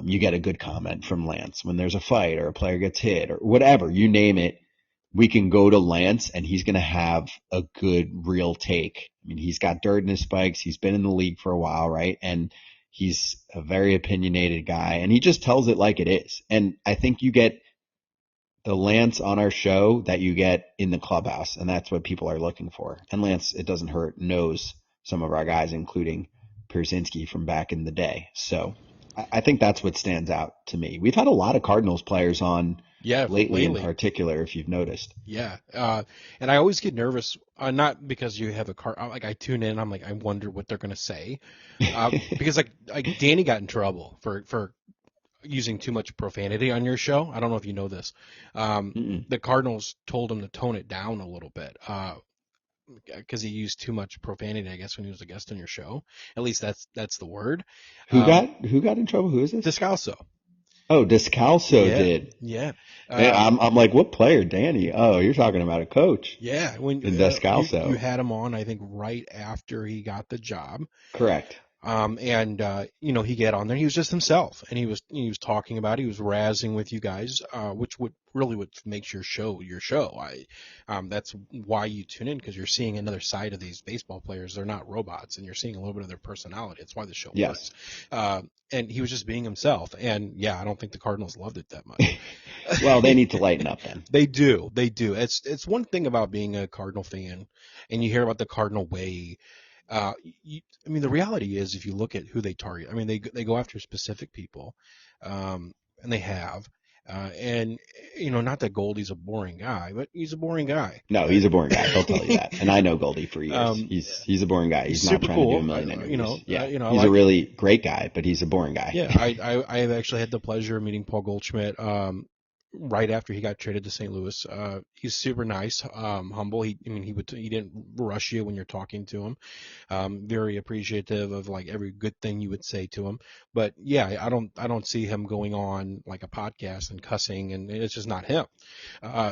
you get a good comment from Lance. When there's a fight or a player gets hit or whatever, you name it, we can go to Lance and he's going to have a good, real take. He's got dirt in his spikes. He's been in the league for a while, right? And he's a very opinionated guy, and he just tells it like it is. And I think you get the Lance on our show that you get in the clubhouse, and that's what people are looking for. And Lance, it doesn't hurt, knows some of our guys, including Pierzynski from back in the day. So I think that's what stands out to me. We've had a lot of Cardinals players on lately in particular, if you've noticed. Yeah. And I always get nervous, not because you have a car, like I tune in, I'm like, I wonder what they're going to say. Because like Danny got in trouble for using too much profanity on your show. I don't know if you know this. The Cardinals told him to tone it down a little bit. Because he used too much profanity, I guess, when he was a guest on your show. At least that's the word. Who got in trouble? Who is this? Descalso. Oh, Descalso did. Yeah. I'm like, what player, Danny? Oh, you're talking about a coach. Yeah. When Descalso. You had him on, I think, right after he got the job. Correct. He got on there. He was just himself, and he was talking about it. He was razzing with you guys, which what makes your show your show. That's why you tune in, because you're seeing another side of these baseball players. They're not robots, and you're seeing a little bit of their personality. That's why the show works. And he was just being himself. And yeah, I don't think the Cardinals loved it that much. Well, they need to lighten up then. They do. It's one thing about being a Cardinal fan, and you hear about the Cardinal way. The reality is, if you look at who they target, they go after specific people, and they have, not that Goldie's a boring guy, but he's a boring guy. No, he's a boring guy. He'll tell you that. And I know Goldie for years. He's a boring guy. He's not trying to do a million interviews. He's a really great guy, but he's a boring guy. Yeah, I have actually had the pleasure of meeting Paul Goldschmidt, right after he got traded to St. Louis. He's super nice, humble. He didn't rush you when you're talking to him. Very appreciative of like every good thing you would say to him. But yeah, I don't see him going on like a podcast and cussing, and it's just not him.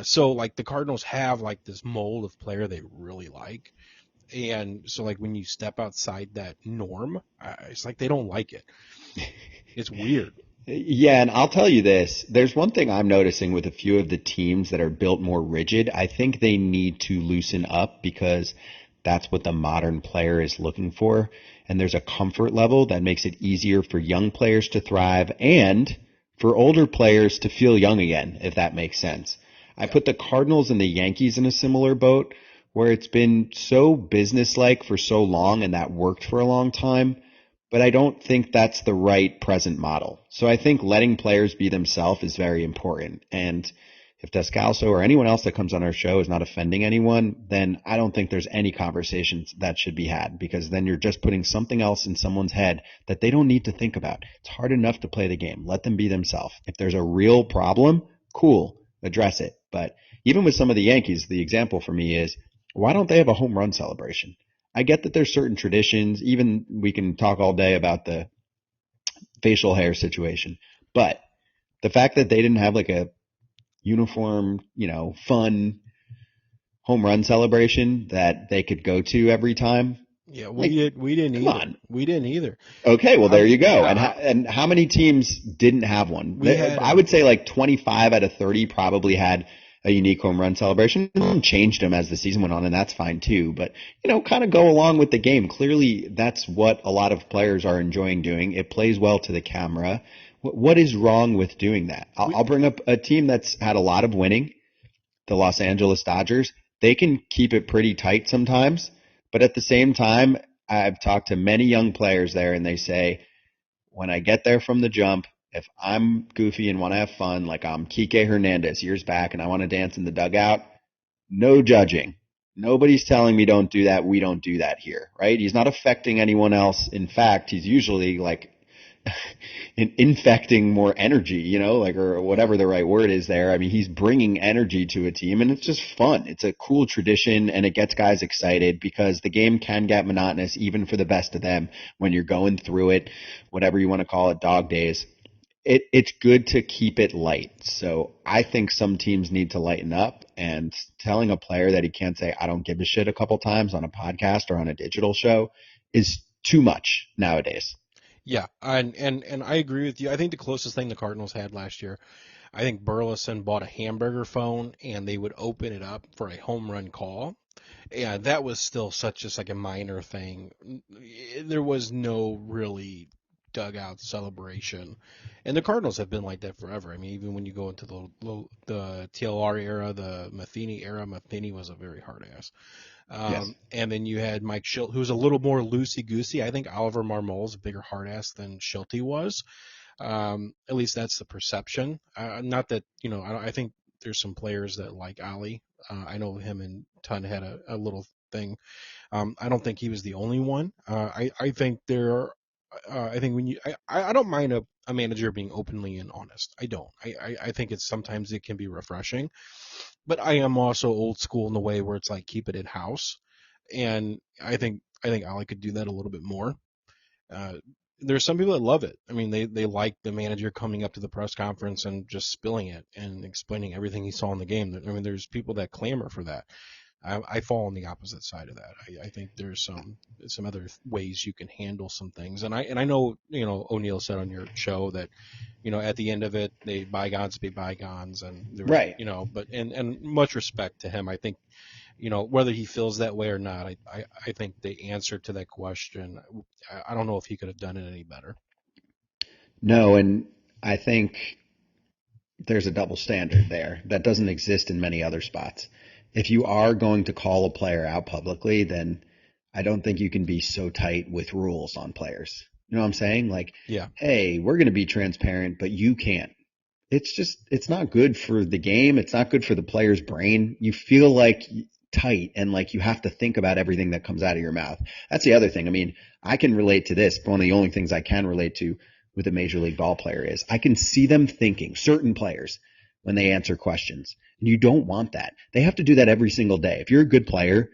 So like the Cardinals have like this mold of player they really like. And so like when you step outside that norm, it's like they don't like it. It's weird. Yeah, and I'll tell you this. There's one thing I'm noticing with a few of the teams that are built more rigid. I think they need to loosen up because that's what the modern player is looking for. And there's a comfort level that makes it easier for young players to thrive and for older players to feel young again, if that makes sense. I put the Cardinals and the Yankees in a similar boat where it's been so businesslike for so long and that worked for a long time, but I don't think that's the right present model. So I think letting players be themselves is very important. And if Descalso or anyone else that comes on our show is not offending anyone, then I don't think there's any conversations that should be had, because then you're just putting something else in someone's head that they don't need to think about. It's hard enough to play the game. Let them be themselves. If there's a real problem, cool, address it. But even with some of the Yankees, the example for me is, why don't they have a home run celebration? I get that there's certain traditions. Even we can talk all day about the facial hair situation, but the fact that they didn't have like a uniform, fun home run celebration that they could go to every time. Yeah, we didn't come either. on. We didn't either. Okay, well there you go. Yeah. And how many teams didn't have one? I would say like 25 out of 30 probably had a unique home run celebration. Changed them as the season went on, and that's fine too. But kind of go along with the game. Clearly, that's what a lot of players are enjoying doing. It plays well to the camera. What is wrong with doing that? I'll bring up a team that's had a lot of winning, the Los Angeles Dodgers. They can keep it pretty tight sometimes, but at the same time, I've talked to many young players there, and they say, when I get there from the jump, if I'm goofy and want to have fun, like I'm Kike Hernandez years back and I want to dance in the dugout, no judging. Nobody's telling me don't do that. We don't do that here, right? He's not affecting anyone else. In fact, he's usually like infecting more energy, or whatever the right word is there. I mean, he's bringing energy to a team, and it's just fun. It's a cool tradition, and it gets guys excited because the game can get monotonous even for the best of them when you're going through it, whatever you want to call it, dog days. It's good to keep it light. So I think some teams need to lighten up, and telling a player that he can't say, I don't give a shit a couple times on a podcast or on a digital show is too much nowadays. Yeah, and I agree with you. I think the closest thing the Cardinals had last year, I think Burleson bought a hamburger phone and they would open it up for a home run call. Yeah, that was still just like a minor thing. There was no really dugout celebration, and the Cardinals have been like that forever. I mean, even when you go into the TLR era, the Matheny era, Matheny was a very hard ass. Yes. And then you had Mike Schilt, who's a little more loosey-goosey. I think Oliver Marmol's a bigger hard ass than Schilte was. At least that's the perception. Not that, I think there's some players that like Ali. I know him and Tun had a little thing. I don't think he was the only one. I think I think I don't mind a manager being openly and honest. I don't. I think sometimes it can be refreshing. But I am also old school in the way where it's like keep it in house, and I think Ali could do that a little bit more. Uh, there's some people that love it. I mean, they like the manager coming up to the press conference and just spilling it and explaining everything he saw in the game. I mean, there's people that clamor for that. I fall on the opposite side of that. I think there's some other ways you can handle some things, and I know O'Neill said on your show that at the end of it, bygones be bygones, and right. But and much respect to him. I think whether he feels that way or not, I think the answer to that question, I don't know if he could have done it any better. No, and I think there's a double standard there that doesn't exist in many other spots. If you are going to call a player out publicly, then I don't think you can be so tight with rules on players. You know what I'm saying? Like, yeah, hey, we're going to be transparent, but you can't. It's not good for the game. It's not good for the player's brain. You feel like tight and like you have to think about everything that comes out of your mouth. That's the other thing. I mean, I can relate to this. One of the only things I can relate to with a major league ball player is I can see them thinking, certain players, when they answer questions. And you don't want that. They have to do that every single day. If you're a good player,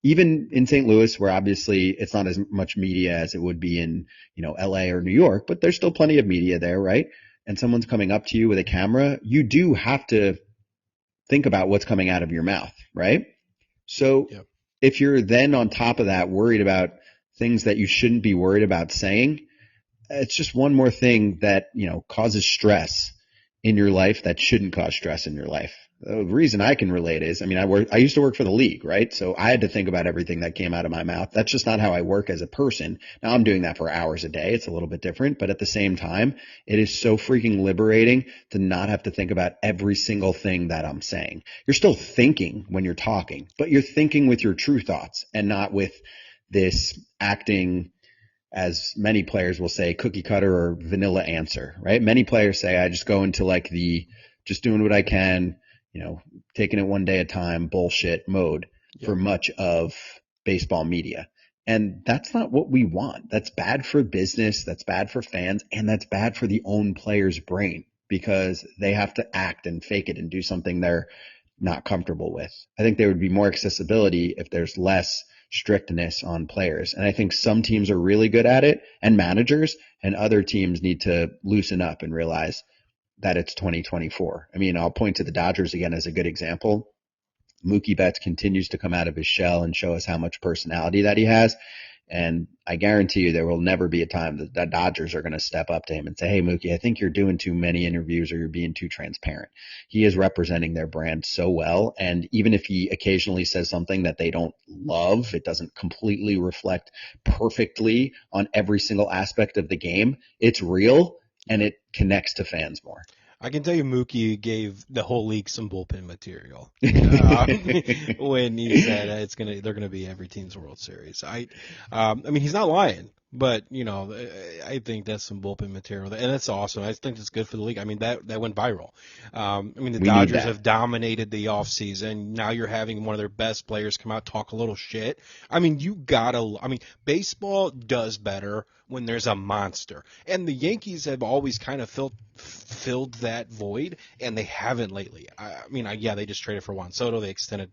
even in St. Louis, where obviously it's not as much media as it would be in, LA or New York, but there's still plenty of media there, right? And someone's coming up to you with a camera, you do have to think about what's coming out of your mouth, right? So yep. If you're then on top of that worried about things that you shouldn't be worried about saying, it's just one more thing that, causes stress in your life that shouldn't cause stress in your life. The reason I can relate is, I mean, I used to work for the league, right? So I had to think about everything that came out of my mouth. That's just not how I work as a person. Now I'm doing that for hours a day. It's a little bit different, but at the same time, it is so freaking liberating to not have to think about every single thing that I'm saying. You're still thinking when you're talking, but you're thinking with your true thoughts and not with this acting, as many players will say, cookie cutter or vanilla answer, right? Many players say, I just go into like the just doing what I can, taking it one day at a time bullshit mode for much of baseball media. And that's not what we want. That's bad for business. That's bad for fans. And that's bad for the own player's brain because they have to act and fake it and do something they're not comfortable with. I think there would be more accessibility if there's less strictness on players. And I think some teams are really good at it and managers, and other teams need to loosen up and realize that it's 2024. I mean, I'll point to the Dodgers again as a good example. Mookie Betts continues to come out of his shell and show us how much personality that he has. And I guarantee you there will never be a time that the Dodgers are going to step up to him and say, hey, Mookie, I think you're doing too many interviews or you're being too transparent. He is representing their brand so well. And even if he occasionally says something that they don't love, it doesn't completely reflect perfectly on every single aspect of the game. It's real and it connects to fans more. I can tell you Mookie gave the whole league some bullpen material when he said they're gonna be every team's World Series. I mean he's not lying, but I think that's some bullpen material, and that's awesome. I think it's good for the league. I mean that went viral. I mean the Dodgers have dominated the offseason. Now you're having one of their best players come out talk a little shit. I mean baseball does better when there's a monster, and the Yankees have always kind of filled that void, and they haven't lately. They just traded for Juan Soto. They extended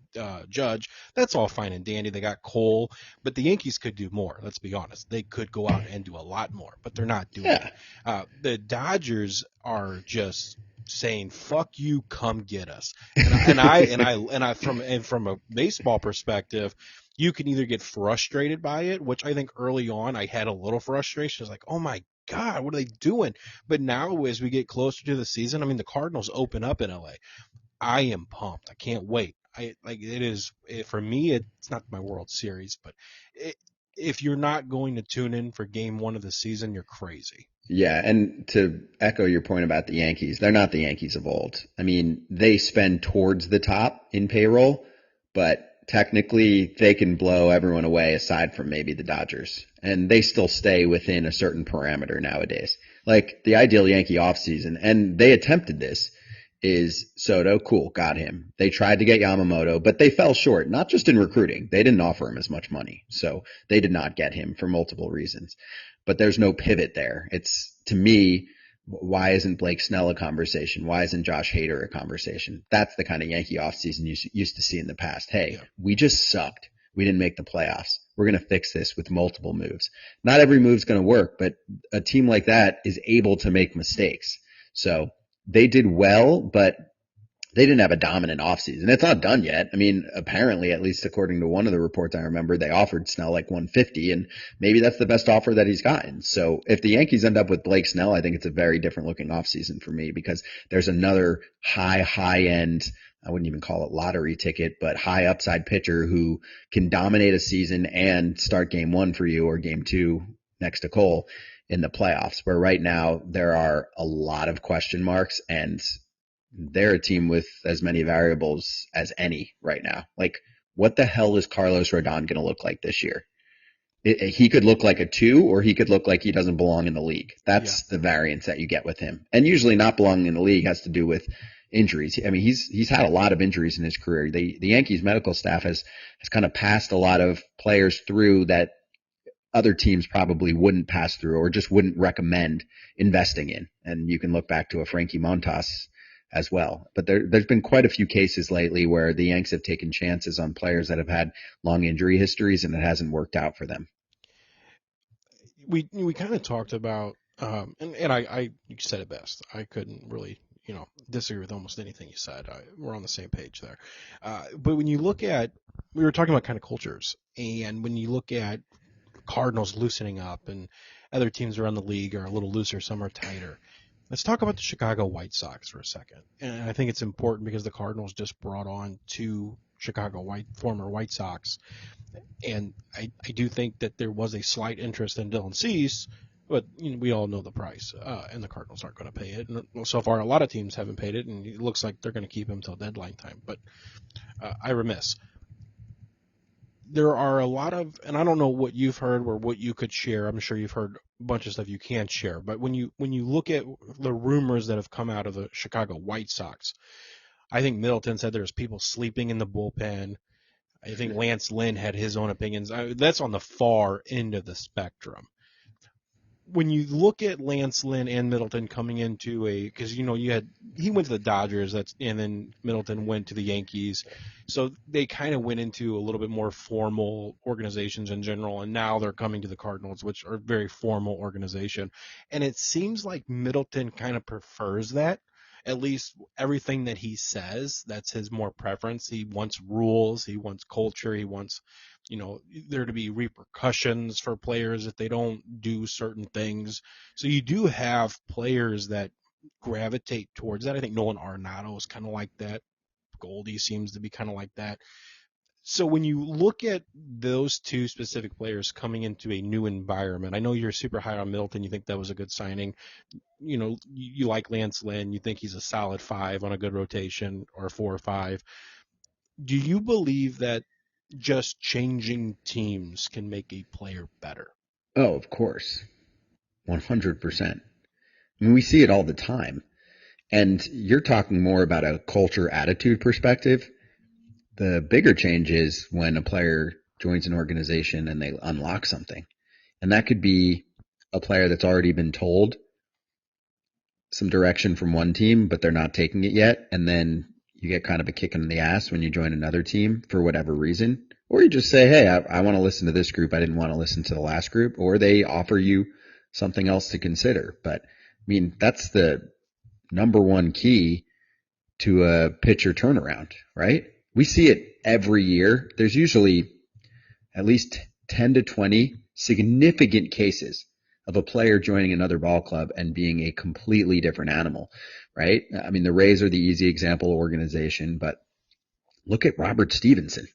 Judge. That's all fine and dandy. They got Cole, but the Yankees could do more. Let's be honest. They could go out and do a lot more, but they're not doing it. The Dodgers are just saying "fuck you, come get us," and I from a baseball perspective, you can either get frustrated by it, which I think early on I had a little frustration. I was like, oh my God, what are they doing? But now as we get closer to the season, I mean, the Cardinals open up in LA. I am pumped. I can't wait. For me, it's not my World Series, but if you're not going to tune in for game one of the season, you're crazy. Yeah, and to echo your point about the Yankees, they're not the Yankees of old. I mean, they spend towards the top in payroll, but technically they can blow everyone away aside from maybe the Dodgers. And they still stay within a certain parameter nowadays. Like the ideal Yankee offseason, and they attempted this, is Soto, cool, got him. They tried to get Yamamoto, but they fell short, not just in recruiting. They didn't offer him as much money. So they did not get him for multiple reasons. But there's no pivot there. It's, to me, why isn't Blake Snell a conversation? Why isn't Josh Hader a conversation? That's the kind of Yankee offseason you used to see in the past. Hey, we just sucked. We didn't make the playoffs. We're going to fix this with multiple moves. Not every move's going to work, but a team like that is able to make mistakes. So they did well, but they didn't have a dominant offseason. It's not done yet. I mean, apparently, at least according to one of the reports I remember, they offered Snell like 150, and maybe that's the best offer that he's gotten. So if the Yankees end up with Blake Snell, I think it's a very different looking offseason for me because there's another high end, I wouldn't even call it lottery ticket, but high upside pitcher who can dominate a season and start game one for you or game two next to Cole in the playoffs, where right now there are a lot of question marks and they're a team with as many variables as any right now. Like, what the hell is Carlos Rodon going to look like this year? He could look like a 2 or he could look like he doesn't belong in the league. That's the variance that you get with him. And usually not belonging in the league has to do with injuries. I mean, he's had a lot of injuries in his career. The Yankees medical staff has kind of passed a lot of players through that other teams probably wouldn't pass through or just wouldn't recommend investing in. And you can look back to a Frankie Montas as well. But there's been quite a few cases lately where the Yanks have taken chances on players that have had long injury histories and it hasn't worked out for them. We kind of talked about, and I you said it best. I couldn't really, disagree with almost anything you said. We're on the same page there. But when you look at, we were talking about kind of cultures, and when you look at Cardinals loosening up and other teams around the league are a little looser, some are tighter. Let's talk about the Chicago White Sox for a second. And I think it's important because the Cardinals just brought on two former White Sox. And I do think that there was a slight interest in Dylan Cease, but we all know the price, and the Cardinals aren't going to pay it. And so far, a lot of teams haven't paid it, and it looks like they're going to keep him till deadline time. But I remiss. There are a lot of, and I don't know what you've heard or what you could share. I'm sure you've heard a bunch of stuff you can't share. But when you look at the rumors that have come out of the Chicago White Sox, I think Middleton said there's people sleeping in the bullpen. I think Lance Lynn had his own opinions. That's on the far end of the spectrum. When you look at Lance Lynn and Middleton coming into because he went to the Dodgers, and then Middleton went to the Yankees, so they kind of went into a little bit more formal organizations in general, and now they're coming to the Cardinals, which are a very formal organization, and it seems like Middleton kind of prefers that. At least everything that he says, that's his more preference. He wants rules, he wants culture, he wants there to be repercussions for players if they don't do certain things. So you do have players that gravitate towards that. I think Nolan Arenado is kind of like that. Goldie seems to be kind of like that. So when you look at those two specific players coming into a new environment, I know you're super high on Middleton. You think that was a good signing. You like Lance Lynn. You think he's a solid 5 on a good rotation, or 4 or 5. Do you believe that just changing teams can make a player better? Oh, of course. 100%. I mean, we see it all the time. And you're talking more about a culture attitude perspective. The bigger change is when a player joins an organization and they unlock something. And that could be a player that's already been told some direction from one team, but they're not taking it yet. And then you get kind of a kick in the ass when you join another team for whatever reason. Or you just say, hey, I want to listen to this group. I didn't want to listen to the last group. Or they offer you something else to consider. But I mean, that's the number one key to a pitcher turnaround, right? We see it every year. There's usually at least 10 to 20 significant cases of a player joining another ball club and being a completely different animal, right? I mean, the Rays are the easy example organization, but look at Robert Stevenson.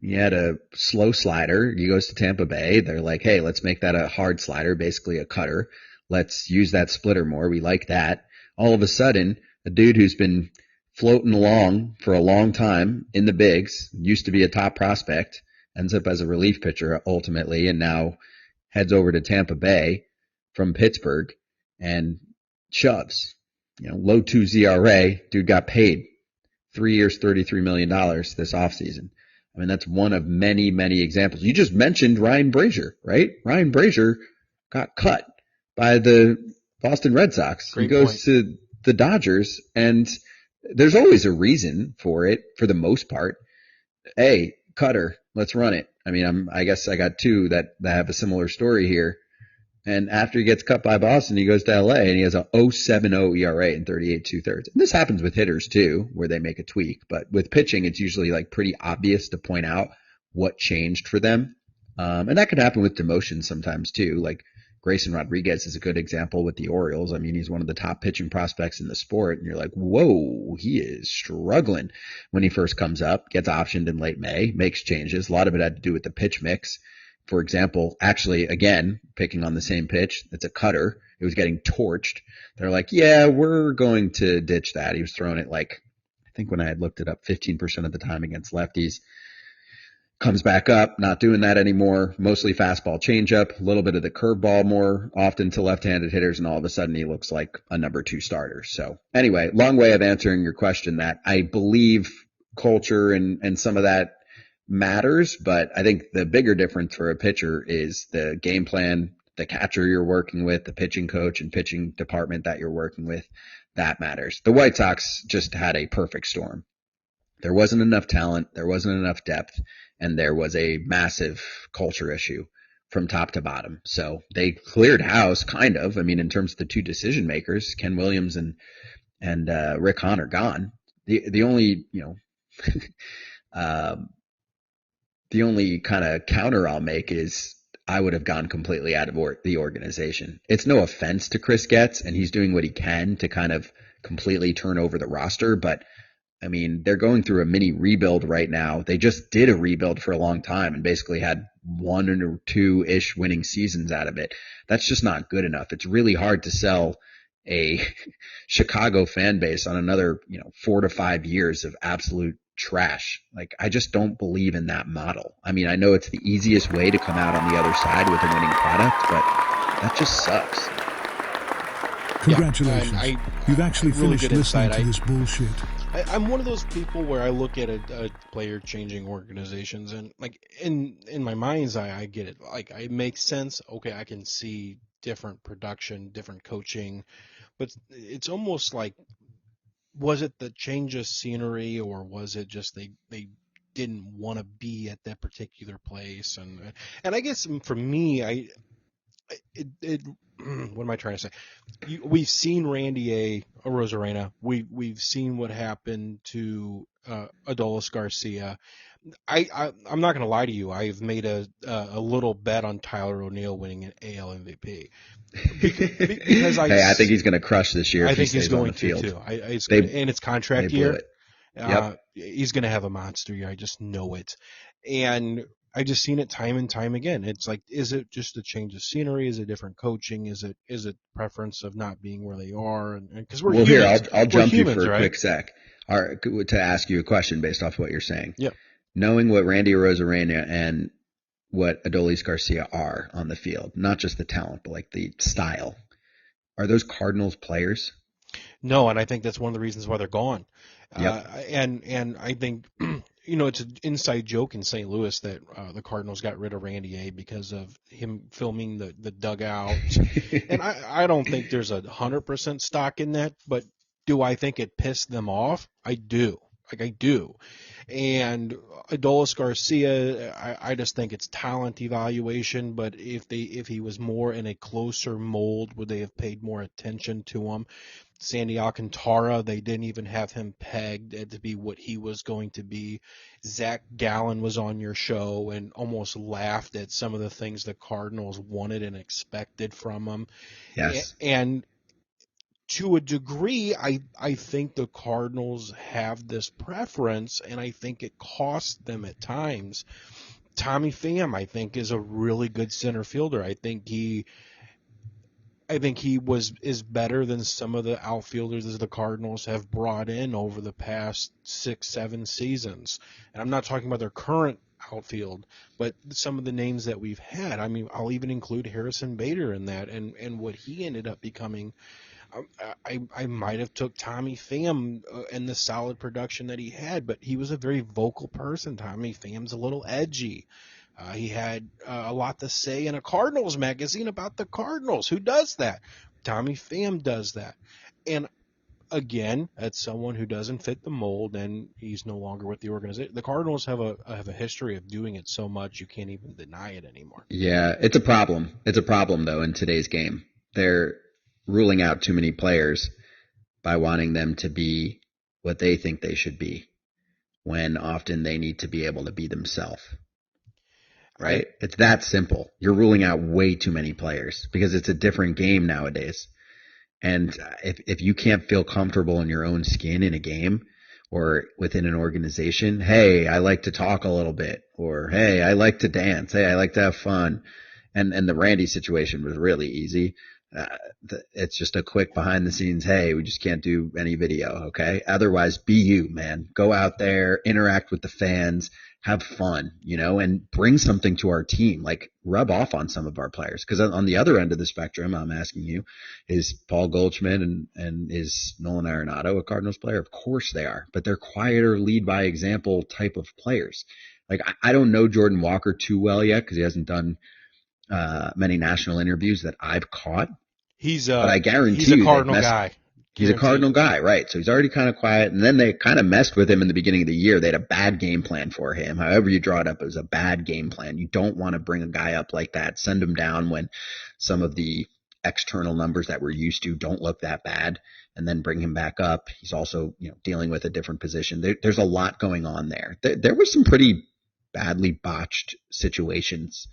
He had a slow slider. He goes to Tampa Bay. They're like, hey, let's make that a hard slider, basically a cutter. Let's use that splitter more. We like that. All of a sudden, a dude who's been floating along for a long time in the bigs, used to be a top prospect, ends up as a relief pitcher ultimately, and now heads over to Tampa Bay from Pittsburgh and shoves. Low 2 ERA. Dude got paid 3 years, $33 million this offseason. I mean, that's one of many, many examples. You just mentioned Ryan Brazier, right? Ryan Brazier got cut by the Boston Red Sox. Great he goes point. to the Dodgers, and there's always a reason for it for the most part. Hey, cutter, let's run it. I mean, I guess I got two that have a similar story here. And after he gets cut by Boston, he goes to LA and he has a 0.70 ERA in 38 2/3. And this happens with hitters too, where they make a tweak. But with pitching, it's usually like pretty obvious to point out what changed for them. And that could happen with demotions sometimes too. Like Grayson Rodriguez is a good example with the Orioles. I mean, he's one of the top pitching prospects in the sport. And you're like, whoa, he is struggling when he first comes up, gets optioned in late May, makes changes. A lot of it had to do with the pitch mix. For example, actually, again, picking on the same pitch, it's a cutter. It was getting torched. They're like, yeah, we're going to ditch that. He was throwing it like, I think when I had looked it up, 15% of the time against lefties. Comes back up, not doing that anymore. Mostly fastball changeup, a little bit of the curveball more often to left-handed hitters, and all of a sudden he looks like a number 2 starter. So anyway, long way of answering your question that I believe culture and some of that matters, but I think the bigger difference for a pitcher is the game plan, the catcher you're working with, the pitching coach and pitching department that you're working with. That matters. The White Sox just had a perfect storm. There wasn't enough talent, there wasn't enough depth, and there was a massive culture issue from top to bottom. So they cleared house, kind of. I mean, in terms of the two decision makers, Ken Williams and Rick Hahn are gone. The only the only kind of counter I'll make is I would have gone completely out of the organization. It's no offense to Chris Getz, and he's doing what he can to kind of completely turn over the roster, but I mean, they're going through a mini rebuild right now. They just did a rebuild for a long time and basically had 1 or 2-ish winning seasons out of it. That's just not good enough. It's really hard to sell a Chicago fan base on another, 4 to 5 years of absolute trash. Like, I just don't believe in that model. I mean, I know it's the easiest way to come out on the other side with a winning product, but that just sucks. Congratulations. Yeah, You've actually really finished good listening insight. to this bullshit. I'm one of those people where I look at a player changing organizations, and like in my mind's eye, I get it. Like, it makes sense. Okay, I can see different production, different coaching, but it's almost like, was it the change of scenery, or was it just they didn't want to be at that particular place? And I guess for me, it what am I trying to say? We've seen Randy Rosarena. We've seen what happened to Adolis Garcia. I'm not going to lie to you. I've made a little bet on Tyler O'Neill winning an AL MVP because I think he's going to crush this year. I if he think he's stays on going the field. to too. And it's contract year. It. Yep. He's going to have a monster year. I just know it. And I just seen it time and time again. It's like, is it just a change of scenery? Is it different coaching? Is it preference of not being where they are? And because we're humans. Here, I'll jump humans, you for right? a quick sec to ask you a question based off what you're saying. Yep. Knowing what Randy Rosarena and what Adolis Garcia are on the field, not just the talent, but like the style, are those Cardinals players? No, and I think that's one of the reasons why they're gone. Yep. And I think it's an inside joke in St. Louis that the Cardinals got rid of Randy A because of him filming the dugout. And I don't think there's 100% stock in that, but do I think it pissed them off? I do. Like, I do. And Adolis Garcia, I just think it's talent evaluation, but if he was more in a closer mold, would they have paid more attention to him? Sandy Alcantara, they didn't even have him pegged to be what he was going to be. Zach Gallen was on your show and almost laughed at some of the things the Cardinals wanted and expected from him. Yes. And to a degree, I think the Cardinals have this preference, and I think it costs them at times. Tommy Pham, I think, is a really good center fielder. I think he is better than some of the outfielders that the Cardinals have brought in over the past 6-7 seasons. And I'm not talking about their current outfield, but some of the names that we've had. I mean, I'll even include Harrison Bader in that, and what he ended up becoming. I might have took Tommy Pham and the solid production that he had, but he was a very vocal person. Tommy Pham's a little edgy. He had a lot to say in a Cardinals magazine about the Cardinals. Who does that? Tommy Pham does that. And again, that's someone who doesn't fit the mold, and he's no longer with the organization. The Cardinals have a history of doing it so much you can't even deny it anymore. Yeah, it's a problem. It's a problem, though, in today's game. They're ruling out too many players by wanting them to be what they think they should be, when often they need to be able to be themselves. Right? It's that simple. You're ruling out way too many players because it's a different game nowadays. And if you can't feel comfortable in your own skin in a game or within an organization, hey, I like to talk a little bit, or hey, I like to dance, hey, I like to have fun. And the Randy situation was really easy. It's just a quick behind the scenes, hey, we just can't do any video, okay? Otherwise, be you, man. Go out there, interact with the fans, have fun, and bring something to our team. Like, rub off on some of our players. Because on the other end of the spectrum, I'm asking you, is Paul Goldschmidt and is Nolan Arenado a Cardinals player? Of course they are. But they're quieter, lead by example type of players. Like, I don't know Jordan Walker too well yet because he hasn't done many national interviews that I've caught. But I guarantee he's a Cardinal guy. He's a Cardinal guy, right? So he's already kind of quiet. And then they kind of messed with him in the beginning of the year. They had a bad game plan for him. However you draw it up, it was a bad game plan. You don't want to bring a guy up like that, send him down when some of the external numbers that we're used to don't look that bad, and then bring him back up. He's also, dealing with a different position. There's a lot going on there. There were some pretty badly botched situations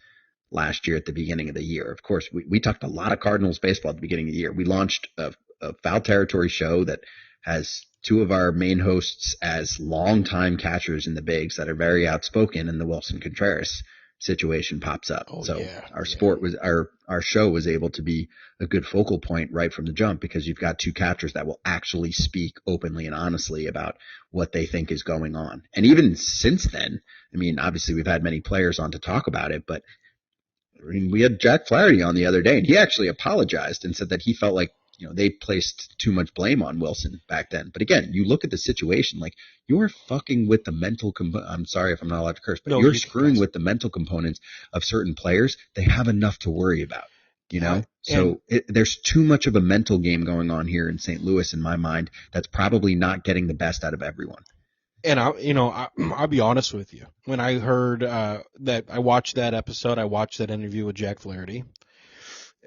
last year at the beginning of the year. Of course, we talked a lot of Cardinals baseball at the beginning of the year. We launched a Foul Territory show that has two of our main hosts as longtime catchers in the bigs that are very outspoken, and the Wilson Contreras situation pops up. Our show was able to be a good focal point right from the jump, because you've got two catchers that will actually speak openly and honestly about what they think is going on. And even since then, I mean, obviously we've had many players on to talk about it, but I mean, we had Jack Flaherty on the other day, and he actually apologized and said that he felt like, they placed too much blame on Wilson back then. But again, you look at the situation, like, you're fucking with the mental I'm sorry if I'm not allowed to curse, but you're screwing with the mental components of certain players. They have enough to worry about, So there's too much of a mental game going on here in St. Louis, in my mind, that's probably not getting the best out of everyone. And I'll be honest with you. When I heard that, I watched that episode, I watched that interview with Jack Flaherty,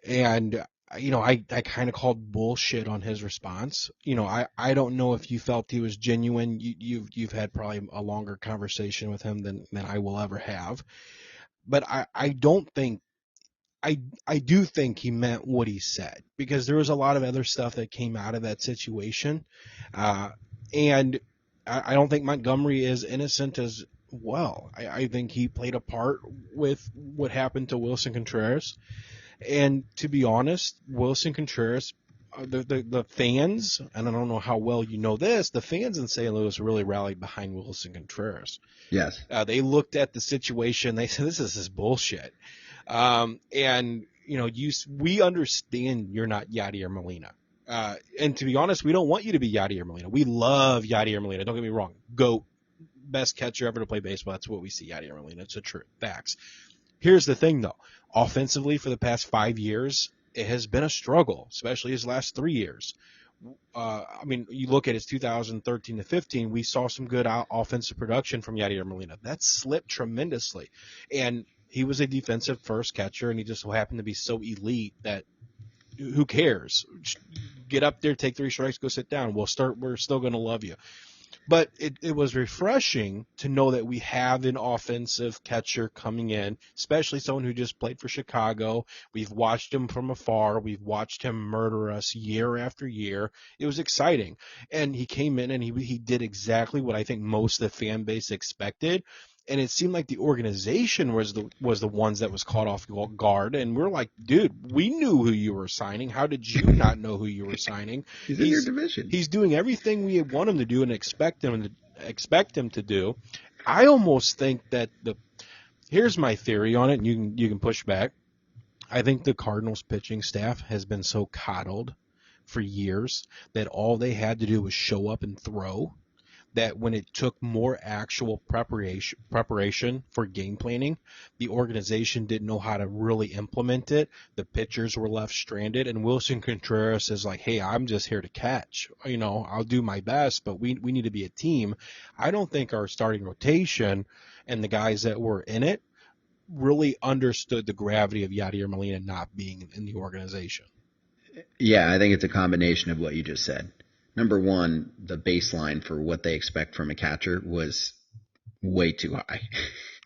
and I kind of called bullshit on his response. I don't know if you felt he was genuine. You've had probably a longer conversation with him than I will ever have, but I don't think. I do think he meant what he said, because there was a lot of other stuff that came out of that situation, and I don't think Montgomery is innocent as well. I think he played a part with what happened to Wilson Contreras. And to be honest, Wilson Contreras, the fans, and I don't know how well you know this, the fans in St. Louis really rallied behind Wilson Contreras. Yes. They looked at the situation. They said, this is bullshit. And, we understand you're not Yadier Molina. And to be honest, we don't want you to be Yadier Molina. We love Yadier Molina. Don't get me wrong. GOAT, best catcher ever to play baseball. That's what we see Yadier Molina. It's a true facts. Here's the thing, though. Offensively, for the past 5 years, it has been a struggle, especially his last 3 years. You look at his 2013 to 15, we saw some good offensive production from Yadier Molina. That slipped tremendously. And he was a defensive first catcher, and he just so happened to be so elite that who cares? Get up there, take 3 strikes, go sit down. We're still going to love you. But it was refreshing to know that we have an offensive catcher coming in, especially someone who just played for Chicago. We've watched him from afar. We've watched him murder us year after year. It was exciting. And he came in and he did exactly what I think most of the fan base expected. And it seemed like the organization was the ones that was caught off guard. And we're like, dude, we knew who you were signing. How did you not know who you were signing? He's in your division. He's doing everything we want him to do and expect him to do. I almost think that here's my theory on it, and you can push back. I think the Cardinals pitching staff has been so coddled for years that all they had to do was show up and throw, that when it took more actual preparation for game planning, the organization didn't know how to really implement it. The pitchers were left stranded, and Wilson Contreras is like, hey, I'm just here to catch. I'll do my best, but we need to be a team. I don't think our starting rotation and the guys that were in it really understood the gravity of Yadier Molina not being in the organization. Yeah, I think it's a combination of what you just said. Number one, the baseline for what they expect from a catcher was way too high.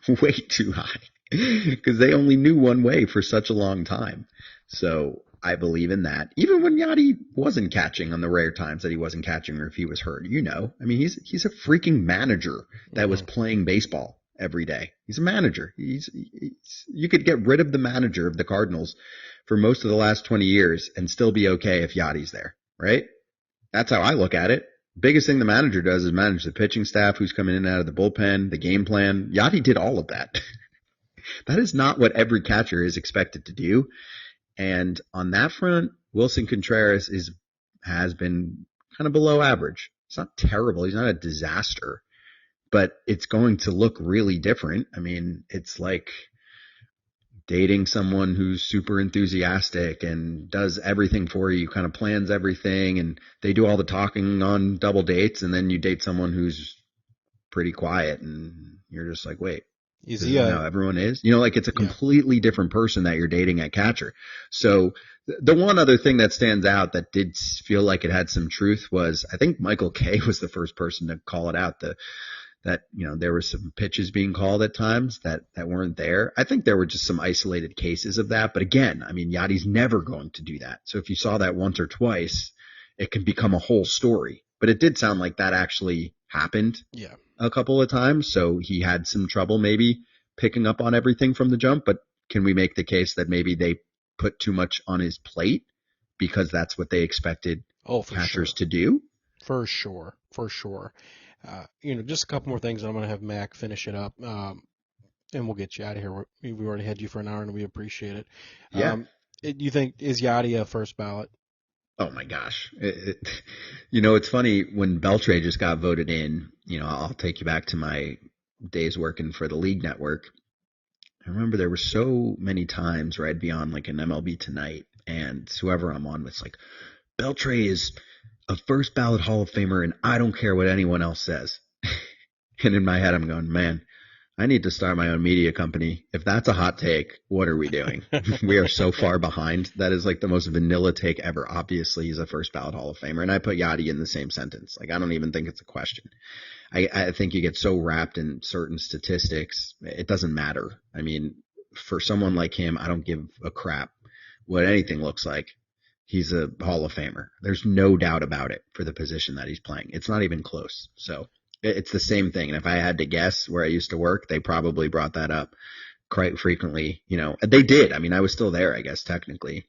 Way too high. Because they only knew one way for such a long time. So I believe in that. Even when Yadi wasn't catching, on the rare times that he wasn't catching or if he was hurt, he's a freaking manager that was playing baseball every day. He's a manager. You could get rid of the manager of the Cardinals for most of the last 20 years and still be okay if Yadi's there, right? That's how I look at it. Biggest thing the manager does is manage the pitching staff, who's coming in and out of the bullpen, the game plan. Yadi did all of that. That is not what every catcher is expected to do. And on that front, Wilson Contreras has been kind of below average. It's not terrible. He's not a disaster, but it's going to look really different. I mean, it's like dating someone who's super enthusiastic and does everything for you, kind of plans everything, and they do all the talking on double dates, and then you date someone who's pretty quiet, and you're just like, wait, is he how everyone is? It's a completely different person that you're dating at catcher. So the one other thing that stands out that did feel like it had some truth was, I think Michael Kay was the first person to call it out, the that, there were some pitches being called at times that weren't there. I think there were just some isolated cases of that. But again, I mean, Yadi's never going to do that. So if you saw that once or twice, it can become a whole story. But it did sound like that actually happened a couple of times. So he had some trouble maybe picking up on everything from the jump. But can we make the case that maybe they put too much on his plate because that's what they expected catchers to do? For sure. Just a couple more things. I'm going to have Mac finish it up, and we'll get you out of here. We've already had you for an hour, and we appreciate it. Yeah. You think, is Yadi a first ballot? Oh, my gosh. It's funny. When Beltre just got voted in, I'll take you back to my days working for the League Network. I remember there were so many times where I'd be on like an MLB Tonight, and whoever I'm on was like, Beltre is a first ballot Hall of Famer, and I don't care what anyone else says. And in my head, I'm going, man, I need to start my own media company. If that's a hot take, what are we doing? We are so far behind. That is like the most vanilla take ever. Obviously, he's a first ballot Hall of Famer. And I put Yadi in the same sentence. Like, I don't even think it's a question. I think you get so wrapped in certain statistics, it doesn't matter. I mean, for someone like him, I don't give a crap what anything looks like. He's a Hall of Famer. There's no doubt about it for the position that he's playing. It's not even close. So it's the same thing. And if I had to guess where I used to work, they probably brought that up quite frequently. They did. I mean, I was still there, I guess, technically,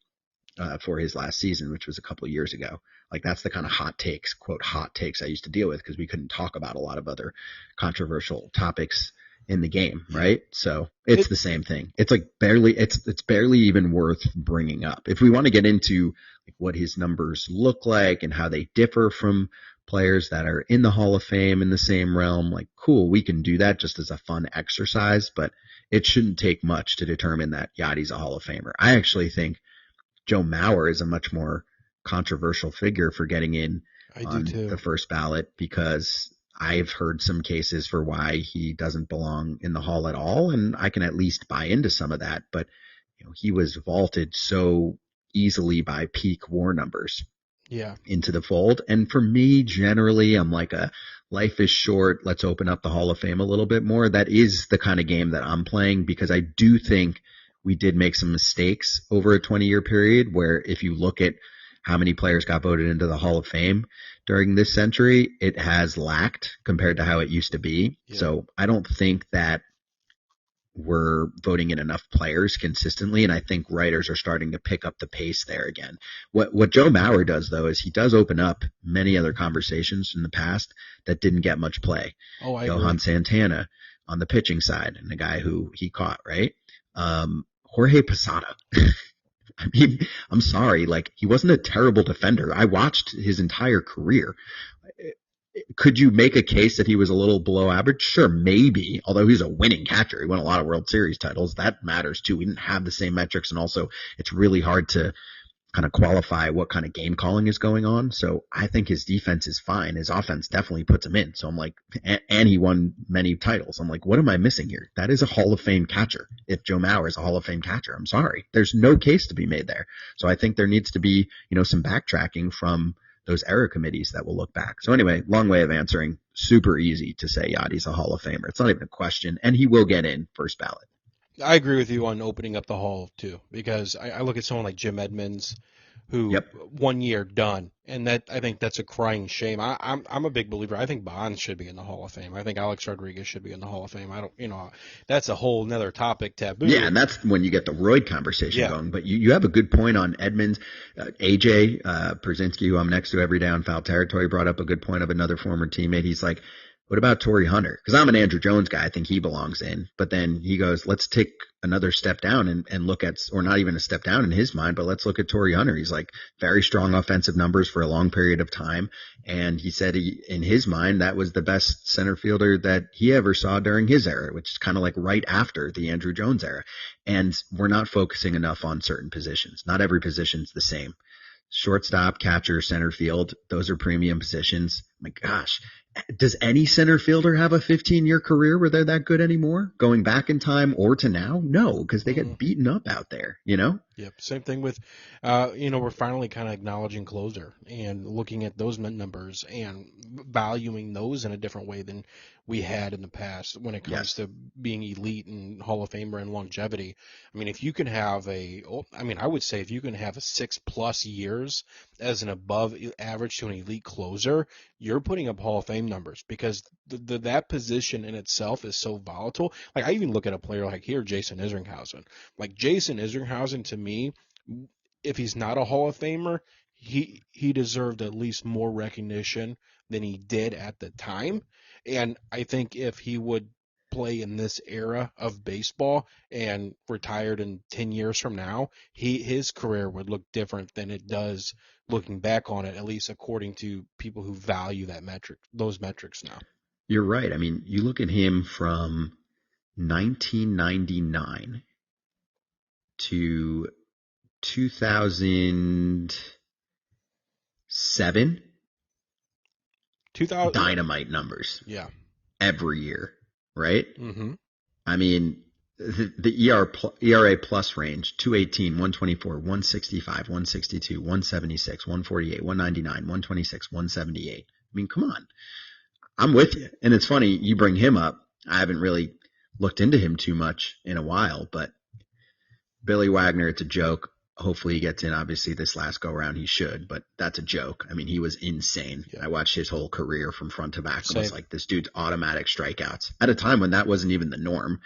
for his last season, which was a couple of years ago. Like, that's the kind of hot takes, quote, hot takes I used to deal with because we couldn't talk about a lot of other controversial topics in the game, right? So it's the same thing. It's like it's barely even worth bringing up. If we want to get into like what his numbers look like and how they differ from players that are in the Hall of Fame in the same realm, like, cool, we can do that just as a fun exercise, but it shouldn't take much to determine that Yadi's a Hall of Famer. I actually think Joe Mauer is a much more controversial figure for getting in on the first ballot because I've heard some cases for why he doesn't belong in the Hall at all, and I can at least buy into some of that. But he was vaulted so easily by peak WAR numbers into the fold. And for me, generally, I'm like a life is short. Let's open up the Hall of Fame a little bit more. That is the kind of game that I'm playing because I do think we did make some mistakes over a 20-year period where if you look at how many players got voted into the Hall of Fame during this century, it has lacked compared to how it used to be. Yeah. So I don't think that we're voting in enough players consistently, and I think writers are starting to pick up the pace there again. What Joe Mauer does, though, is he does open up many other conversations in the past that didn't get much play. Johan Santana on the pitching side, and the guy who he caught, right? Jorge Posada. I mean, I'm sorry, like, he wasn't a terrible defender. I watched his entire career. Could you make a case that he was a little below average? Sure, maybe, although he's a winning catcher. He won a lot of World Series titles. That matters, too. We didn't have the same metrics, and also it's really hard to kind of qualify what kind of game calling is going on. So I think his defense is fine. His offense definitely puts him in. So I'm like, and he won many titles. I'm like, what am I missing here? That is a Hall of Fame catcher. If Joe Mauer is a Hall of Fame catcher, I'm sorry. There's no case to be made there. So I think there needs to be, some backtracking from those era committees that will look back. So anyway, long way of answering. Super easy to say Yadi's a Hall of Famer. It's not even a question, and he will get in first ballot. I agree with you on opening up the Hall, too, because I look at someone like Jim Edmonds, who 1 year done, and I think that's a crying shame. I'm a big believer. I think Bonds should be in the Hall of Fame. I think Alex Rodriguez should be in the Hall of Fame. I don't, that's a whole nother topic, taboo. Yeah, and that's when you get the Royd conversation going. But you have a good point on Edmonds. AJ Przinsky, who I'm next to every day on Foul Territory, brought up a good point of another former teammate. He's like, what about Torrey Hunter? Because I'm an Andrew Jones guy. I think he belongs in. But then he goes, let's take another step down and look at, or not even a step down in his mind, but let's look at Torrey Hunter. He's like very strong offensive numbers for a long period of time. And he said in his mind, that was the best center fielder that he ever saw during his era, which is kind of like right after the Andrew Jones era. And we're not focusing enough on certain positions. Not every position's the same. Shortstop, catcher, center field, those are premium positions. My gosh. Does any center fielder have a 15-year career where they're that good anymore? Going back in time or to now? No, because they get beaten up out there, Yep. Same thing with, we're finally kind of acknowledging closer and looking at those numbers and valuing those in a different way than we had in the past when it comes Yes. to being elite and Hall of Famer and longevity. I mean, if you can have I would say if you can have a 6+ years as an above average to an elite closer, you're putting up Hall of Fame numbers because that position in itself is so volatile. Like I even look at a player like here, Jason Isringhausen. Like Jason Isringhausen, to me, if he's not a Hall of Famer, he deserved at least more recognition than he did at the time. And I think if he would play in this era of baseball and retired in 10 years from now, his career would look different than it does looking back on it, at least according to people who value those metrics now. You're right. I mean, you look at him from 1999 to 2007, 2000, dynamite numbers yeah. every year, right? Mm-hmm. I mean, the ERA plus range, 218, 124, 165, 162, 176, 148, 199, 126, 178. I mean, come on. I'm with you. And it's funny, you bring him up. I haven't really looked into him too much in a while, but Billy Wagner, it's a joke. Hopefully he gets in. Obviously, this last go around he should, but that's a joke. I mean, he was insane. Yeah. I watched his whole career from front to back. It was like this dude's automatic strikeouts at a time when that wasn't even the norm.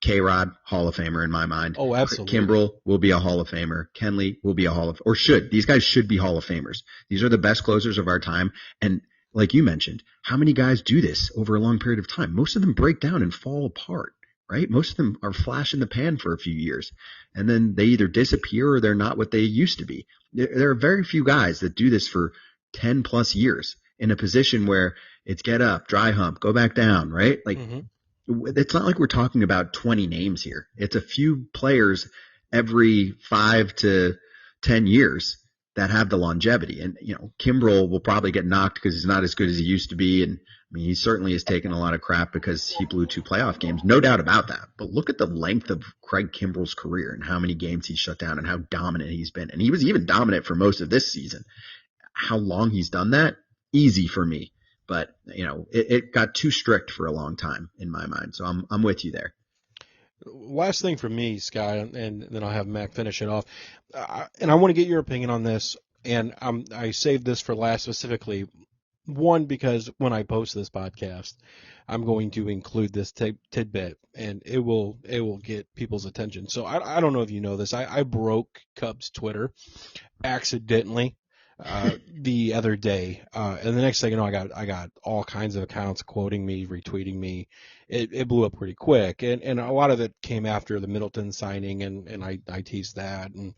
K-Rod, Hall of Famer in my mind. Oh, absolutely. Kimbrel will be a Hall of Famer. Kenley will be a or should. These guys should be Hall of Famers. These are the best closers of our time. And like you mentioned, how many guys do this over a long period of time? Most of them break down and fall apart. Right? Most of them are flash in the pan for a few years, and then they either disappear or they're not what they used to be. There are very few guys that do this for 10 plus years in a position where it's get up, dry hump, go back down, right? Like, It's not like we're talking about 20 names here. It's a few players every 5 to 10 years that have the longevity. And, Kimbrel will probably get knocked because he's not as good as he used to be. And I mean, he certainly has taken a lot of crap because he blew 2 playoff games. No doubt about that. But look at the length of Craig Kimbrel's career and how many games he's shut down and how dominant he's been. And he was even dominant for most of this season. How long he's done that? Easy for me. But, it got too strict for a long time in my mind. So I'm with you there. Last thing for me, Scott, and then I'll have Mac finish it off. And I want to get your opinion on this. And I saved this for last specifically. One, because when I post this podcast, I'm going to include this tidbit, and it will get people's attention. So I don't know if you know this. I broke Cubs Twitter accidentally the other day, and the next thing you know, I got all kinds of accounts quoting me, retweeting me. It blew up pretty quick, and a lot of it came after the Middleton signing, and I teased that, and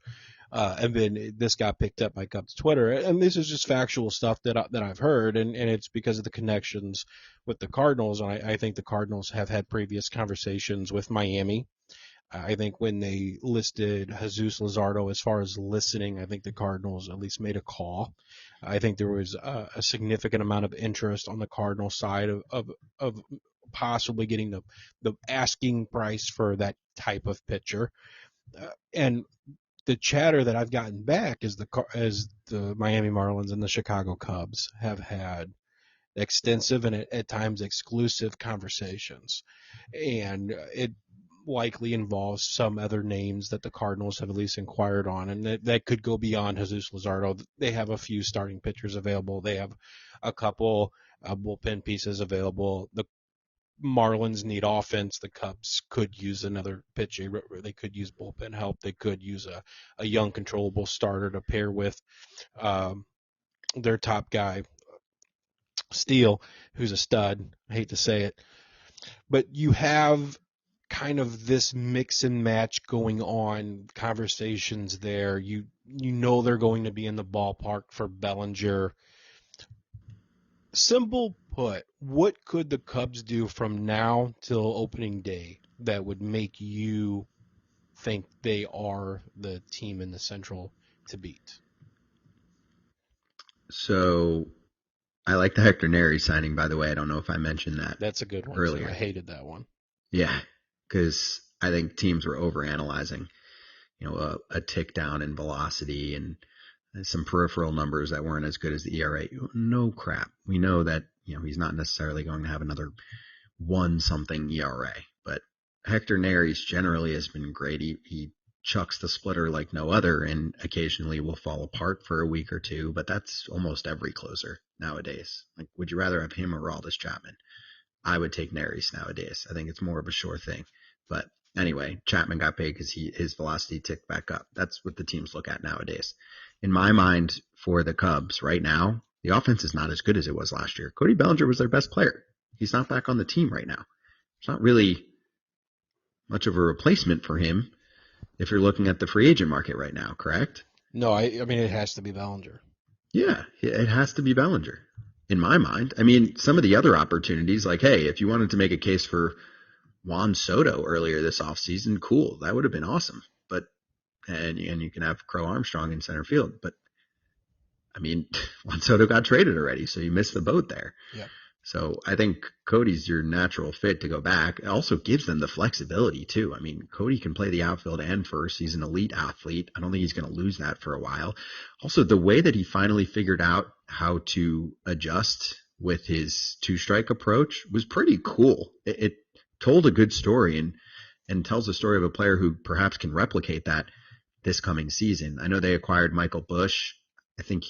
then this got picked up by Cubs Twitter, and this is just factual stuff that I've heard, and it's because of the connections with the Cardinals. And I think the Cardinals have had previous conversations with Miami. I think when they listed Jesus Luzardo as far as listening, I think the Cardinals at least made a call. I think there was a significant amount of interest on the Cardinal side of possibly getting the asking price for that type of pitcher, and the chatter that I've gotten back is the Miami Marlins and the Chicago Cubs have had extensive and at times exclusive conversations, and it likely involves some other names that the Cardinals have at least inquired on, and that could go beyond Jesus Luzardo. They have a few starting pitchers available. They have a couple bullpen pieces available. The Marlins need offense. The Cubs could use another pitcher. They could use bullpen help. They could use a young, controllable starter to pair with their top guy, Steele, who's a stud. I hate to say it. But you have kind of this mix and match going on, conversations there. You know they're going to be in the ballpark for Bellinger. Simple put, what could the Cubs do from now till opening day that would make you think they are the team in the Central to beat? So I like the Hector Nery signing, by the way. I don't know if I mentioned that. That's a good one earlier. Too. I hated that one. Yeah, because I think teams were overanalyzing a tick down in velocity and some peripheral numbers that weren't as good as the ERA. No crap. We know that, he's not necessarily going to have another 1-something ERA, but Hector Neris generally has been great. He chucks the splitter like no other and occasionally will fall apart for a week or two, but that's almost every closer nowadays. Like, would you rather have him or Aroldis Chapman? I would take Neris nowadays. I think it's more of a sure thing. But anyway, Chapman got paid because his velocity ticked back up. That's what the teams look at nowadays. In my mind, for the Cubs right now, the offense is not as good as it was last year. Cody Bellinger was their best player. He's not back on the team right now. It's not really much of a replacement for him if you're looking at the free agent market right now, correct? No, I mean, it has to be Bellinger. Yeah, it has to be Bellinger. In my mind, I mean, some of the other opportunities, like, hey, if you wanted to make a case for Juan Soto earlier this offseason, cool. That would have been awesome. But, and you can have Crow Armstrong in center field. But, I mean, Juan Soto got traded already, so you missed the boat there. Yeah. So I think Cody's your natural fit to go back. It also gives them the flexibility, too. I mean, Cody can play the outfield and first. He's an elite athlete. I don't think he's going to lose that for a while. Also, the way that he finally figured out how to adjust with his two-strike approach was pretty cool. It told a good story and tells the story of a player who perhaps can replicate that this coming season. I know they acquired Michael Busch. I think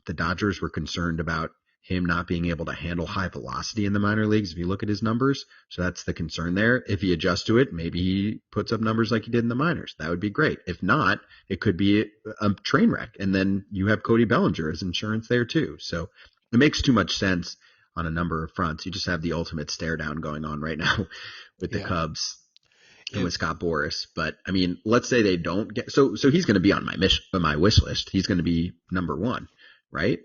the Dodgers were concerned about him not being able to handle high velocity in the minor leagues if you look at his numbers. So that's the concern there. If he adjusts to it, maybe he puts up numbers like he did in the minors. That would be great. If not, it could be a train wreck. And then you have Cody Bellinger as insurance there too. So it makes too much sense on a number of fronts. You just have the ultimate stare down going on right now with the Cubs and with Scott Boras. But I mean, let's say they don't get, so he's going to be on my wish list. He's going to be number one, right?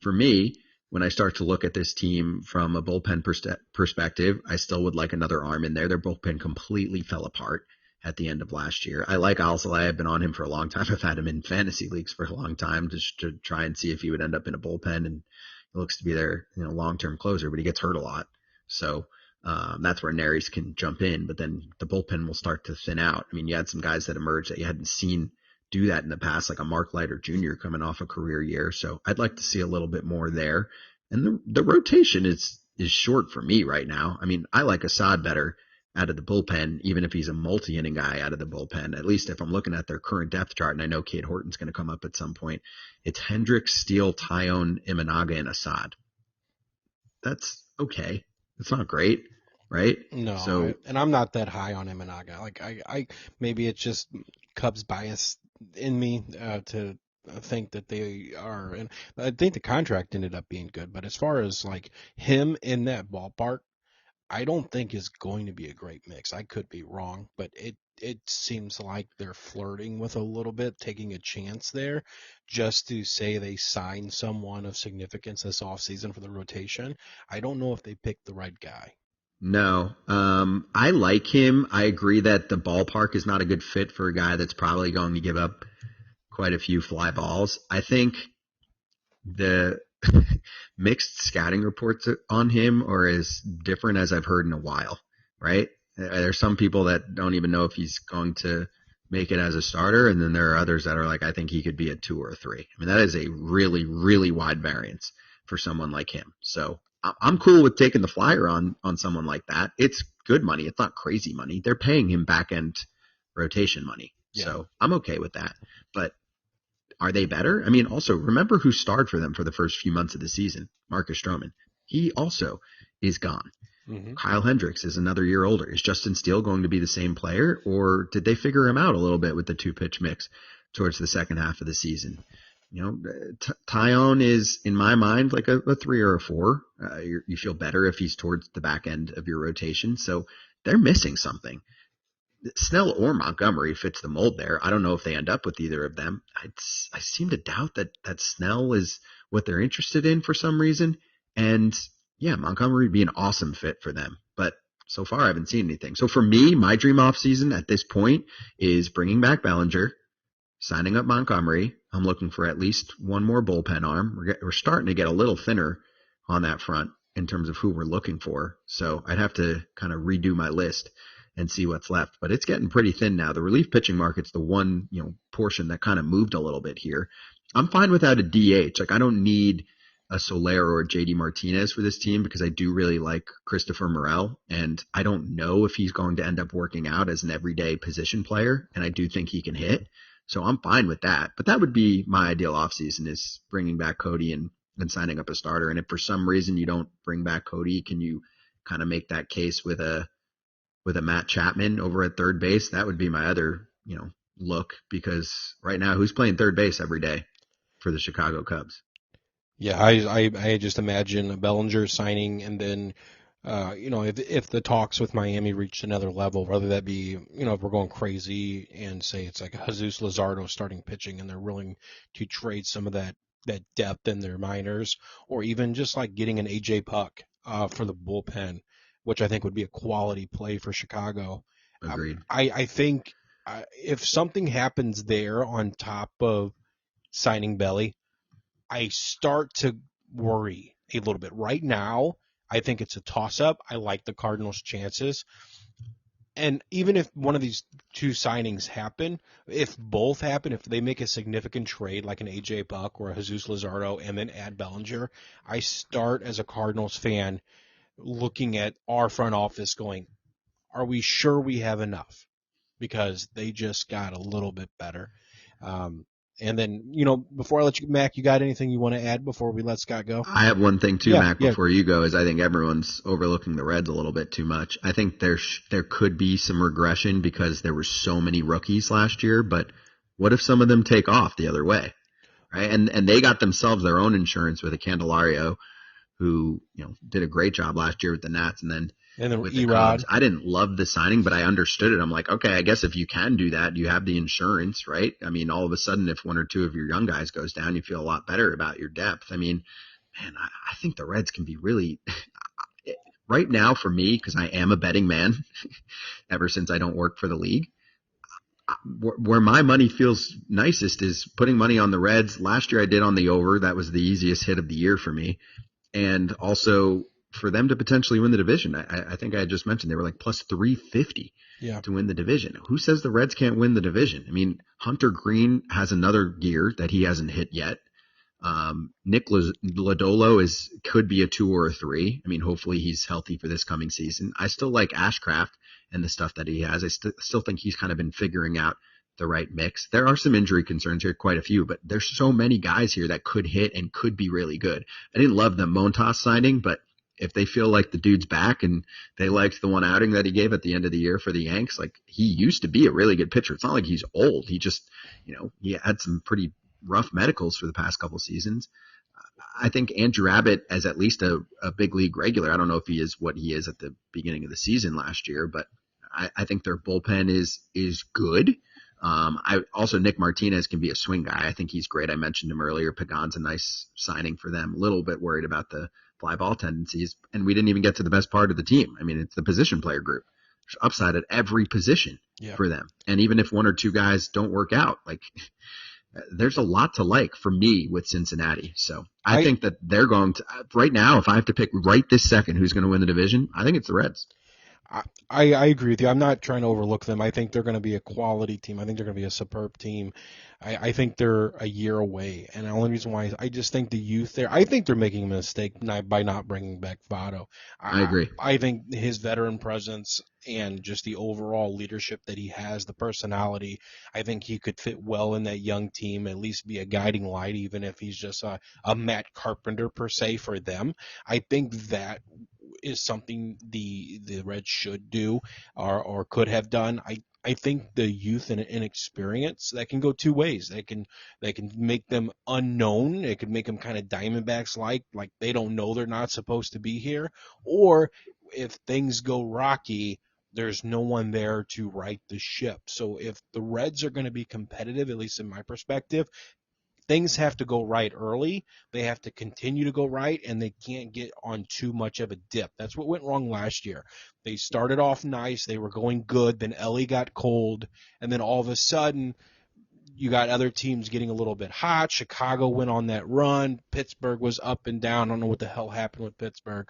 For me, when I start to look at this team from a bullpen perspective, I still would like another arm in there. Their bullpen completely fell apart at the end of last year. I like Alzolay. I've been on him for a long time. I've had him in fantasy leagues for a long time just to try and see if he would end up in a bullpen. And it looks to be their long-term closer, but he gets hurt a lot. So that's where Neris can jump in. But then the bullpen will start to thin out. I mean, you had some guys that emerged that you hadn't seen do that in the past, like a Mark Leiter Jr. coming off a career year. So I'd like to see a little bit more there. And the rotation is short for me right now. I mean, I like Assad better out of the bullpen, even if he's a multi-inning guy out of the bullpen. At least if I'm looking at their current depth chart, and I know Cade Horton's going to come up at some point, it's Hendricks, Steele, Tyone, Imanaga, and Assad. That's okay. It's not great, right? No, So, and I'm not that high on Imanaga. Like I maybe it's just Cubs bias in me to think that they are, and I think the contract ended up being good. But as far as like him in that ballpark, I don't think is going to be a great mix. I could be wrong, but it seems like they're flirting with a little bit, taking a chance there, just to say they signed someone of significance this offseason for the rotation. I don't know if they picked the right guy. no, I like him. I agree that the ballpark is not a good fit for a guy that's probably going to give up quite a few fly balls. I think the mixed scouting reports on him are as different as I've heard in a while, right? There's some people that don't even know if he's going to make it as a starter, and then there are others that are like, I think he could be a 2 or a 3. I mean, that is a really, really wide variance for someone like him. So I'm cool with taking the flyer on someone like that. It's good money. It's not crazy money. They're paying him back-end rotation money. Yeah. So I'm okay with that. But are they better? I mean, also, remember who starred for them for the first few months of the season? Marcus Stroman. He also is gone. Mm-hmm. Kyle Hendricks is another year older. Is Justin Steele going to be the same player, or did they figure him out a little bit with the 2-pitch mix towards the second half of the season? Tyone is, in my mind, like a 3 or a 4. You feel better if he's towards the back end of your rotation. So they're missing something. Snell or Montgomery fits the mold there. I don't know if they end up with either of them. I seem to doubt that Snell is what they're interested in for some reason. And yeah, Montgomery would be an awesome fit for them. But so far I haven't seen anything. So for me, my dream offseason at this point is bringing back Bellinger, signing up Montgomery. I'm looking for at least one more bullpen arm. We're starting to get a little thinner on that front in terms of who we're looking for. So I'd have to kind of redo my list. and see what's left. But it's getting pretty thin now. The relief pitching market's the one, portion that kind of moved a little bit here. I'm fine without a DH. Like, I don't need a Soler or a JD Martinez for this team because I do really like Christopher Morel, and I don't know if he's going to end up working out as an everyday position player, and I do think he can hit. So I'm fine with that. But that would be my ideal offseason, is bringing back Cody and signing up a starter. And if for some reason you don't bring back Cody, can you kind of make that case with a Matt Chapman over at third base? That would be my other, look, because right now, who's playing third base every day for the Chicago Cubs? Yeah, I just imagine a Bellinger signing, and then, if the talks with Miami reach another level, whether that be, if we're going crazy and say it's like a Jesus Luzardo starting pitching and they're willing to trade some of that depth in their minors, or even just like getting an AJ Puck for the bullpen, which I think would be a quality play for Chicago. Agreed. I think if something happens there on top of signing Belly, I start to worry a little bit. Right now, I think it's a toss-up. I like the Cardinals' chances. And even if one of these two signings happen, if both happen, if they make a significant trade like an AJ Buck or a Jesus Luzardo and then add Bellinger, I start as a Cardinals fan looking at our front office going, are we sure we have enough? Because they just got a little bit better. And then, before I let you, Mac, you got anything you want to add before we let Scott go? I have one thing too, Mac, before you go, is I think everyone's overlooking the Reds a little bit too much. I think there could be some regression because there were so many rookies last year, but what if some of them take off the other way, right? And they got themselves their own insurance with a Candelario who, did a great job last year with the Nats, and then with the Cubs. I didn't love the signing, but I understood it. I'm like, okay, I guess if you can do that, you have the insurance, right? I mean, all of a sudden, if one or two of your young guys goes down, you feel a lot better about your depth. I mean, man, I think the Reds can be really right now for me, because I am a betting man ever since I don't work for the league. Where my money feels nicest is putting money on the Reds. Last year I did on the over. That was the easiest hit of the year for me. And also for them to potentially win the division. I think I just mentioned they were like plus 350 to win the division. Who says the Reds can't win the division? I mean, Hunter Green has another gear that he hasn't hit yet. Nick Lodolo could be a 2 or a 3. I mean, hopefully he's healthy for this coming season. I still like Ashcraft and the stuff that he has. I still think he's kind of been figuring out the right mix. There are some injury concerns here, quite a few, but there's so many guys here that could hit and could be really good. I didn't love the Montas signing, but if they feel like the dude's back and they liked the one outing that he gave at the end of the year for the Yanks, like, he used to be a really good pitcher. It's not like he's old. He just, he had some pretty rough medicals for the past couple seasons. I think Andrew Abbott as at least a big league regular. I don't know if he is what he is at the beginning of the season last year, but I think their bullpen is good. I also, Nick Martinez can be a swing guy. I think he's great. I mentioned him earlier. Pagan's a nice signing for them. A little bit worried about the fly ball tendencies, and we didn't even get to the best part of the team. I mean, it's the position player group. There's upside at every position for them. And even if one or two guys don't work out, like, there's a lot to like for me with Cincinnati. So I think that they're going to, right now, if I have to pick right this second who's going to win the division, I think it's the Reds. I agree with you. I'm not trying to overlook them. I think they're going to be a quality team. I think they're going to be a superb team. I think they're a year away. And the only reason why is I just think the youth there, I think they're making a mistake by not bringing back Votto. I agree. I think his veteran presence and just the overall leadership that he has, the personality, I think he could fit well in that young team, at least be a guiding light, even if he's just a Matt Carpenter per se for them. I think that is something the Reds should do or could have done. I think the youth and inexperience, that can go two ways. They can make them unknown. It could make them kind of Diamondbacks like they don't know they're not supposed to be here. Or if things go rocky, there's no one there to right the ship. So if the Reds are going to be competitive, at least in my perspective, things have to go right early. They have to continue to go right, and they can't get on too much of a dip. That's what went wrong last year. They started off nice. They were going good. Then Ellie got cold, and then all of a sudden you got other teams getting a little bit hot. Chicago went on that run. Pittsburgh was up and down. I don't know what the hell happened with Pittsburgh.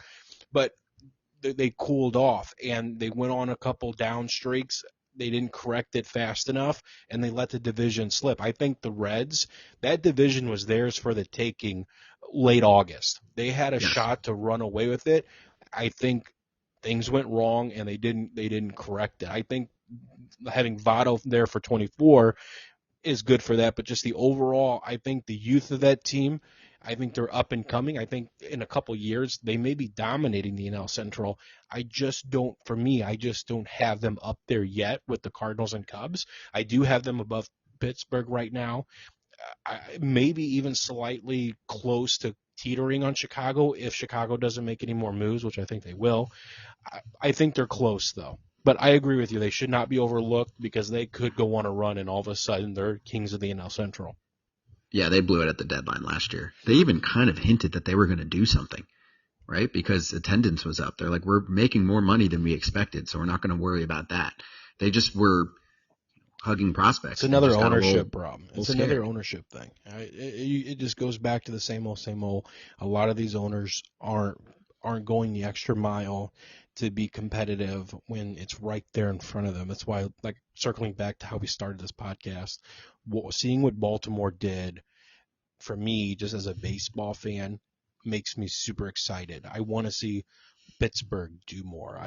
But they cooled off and they went on a couple down streaks. They didn't correct it fast enough, and they let the division slip. I think the Reds, that division was theirs for the taking late August. They had a shot to run away with it. I think things went wrong, and they didn't correct it. I think having Votto there for 24 is good for that, but just the overall, I think the youth of that team, I think they're up and coming. I think in a couple years they may be dominating the NL Central. I just don't have them up there yet with the Cardinals and Cubs. I do have them above Pittsburgh right now. Maybe even slightly close to teetering on Chicago if Chicago doesn't make any more moves, which I think they will. I think they're close, though. But I agree with you. They should not be overlooked because they could go on a run and all of a sudden they're kings of the NL Central. Yeah, they blew it at the deadline last year. They even kind of hinted that they were going to do something, right? Because attendance was up. They're like, we're making more money than we expected, so we're not going to worry about that. They just were hugging prospects. It's another ownership problem. It's another ownership thing. It just goes back to the same old. A lot of these owners aren't going the extra mile to be competitive when it's right there in front of them. That's why, like, circling back to how we started this podcast, seeing what Baltimore did for me, just as a baseball fan, makes me super excited. I want to see Pittsburgh do more.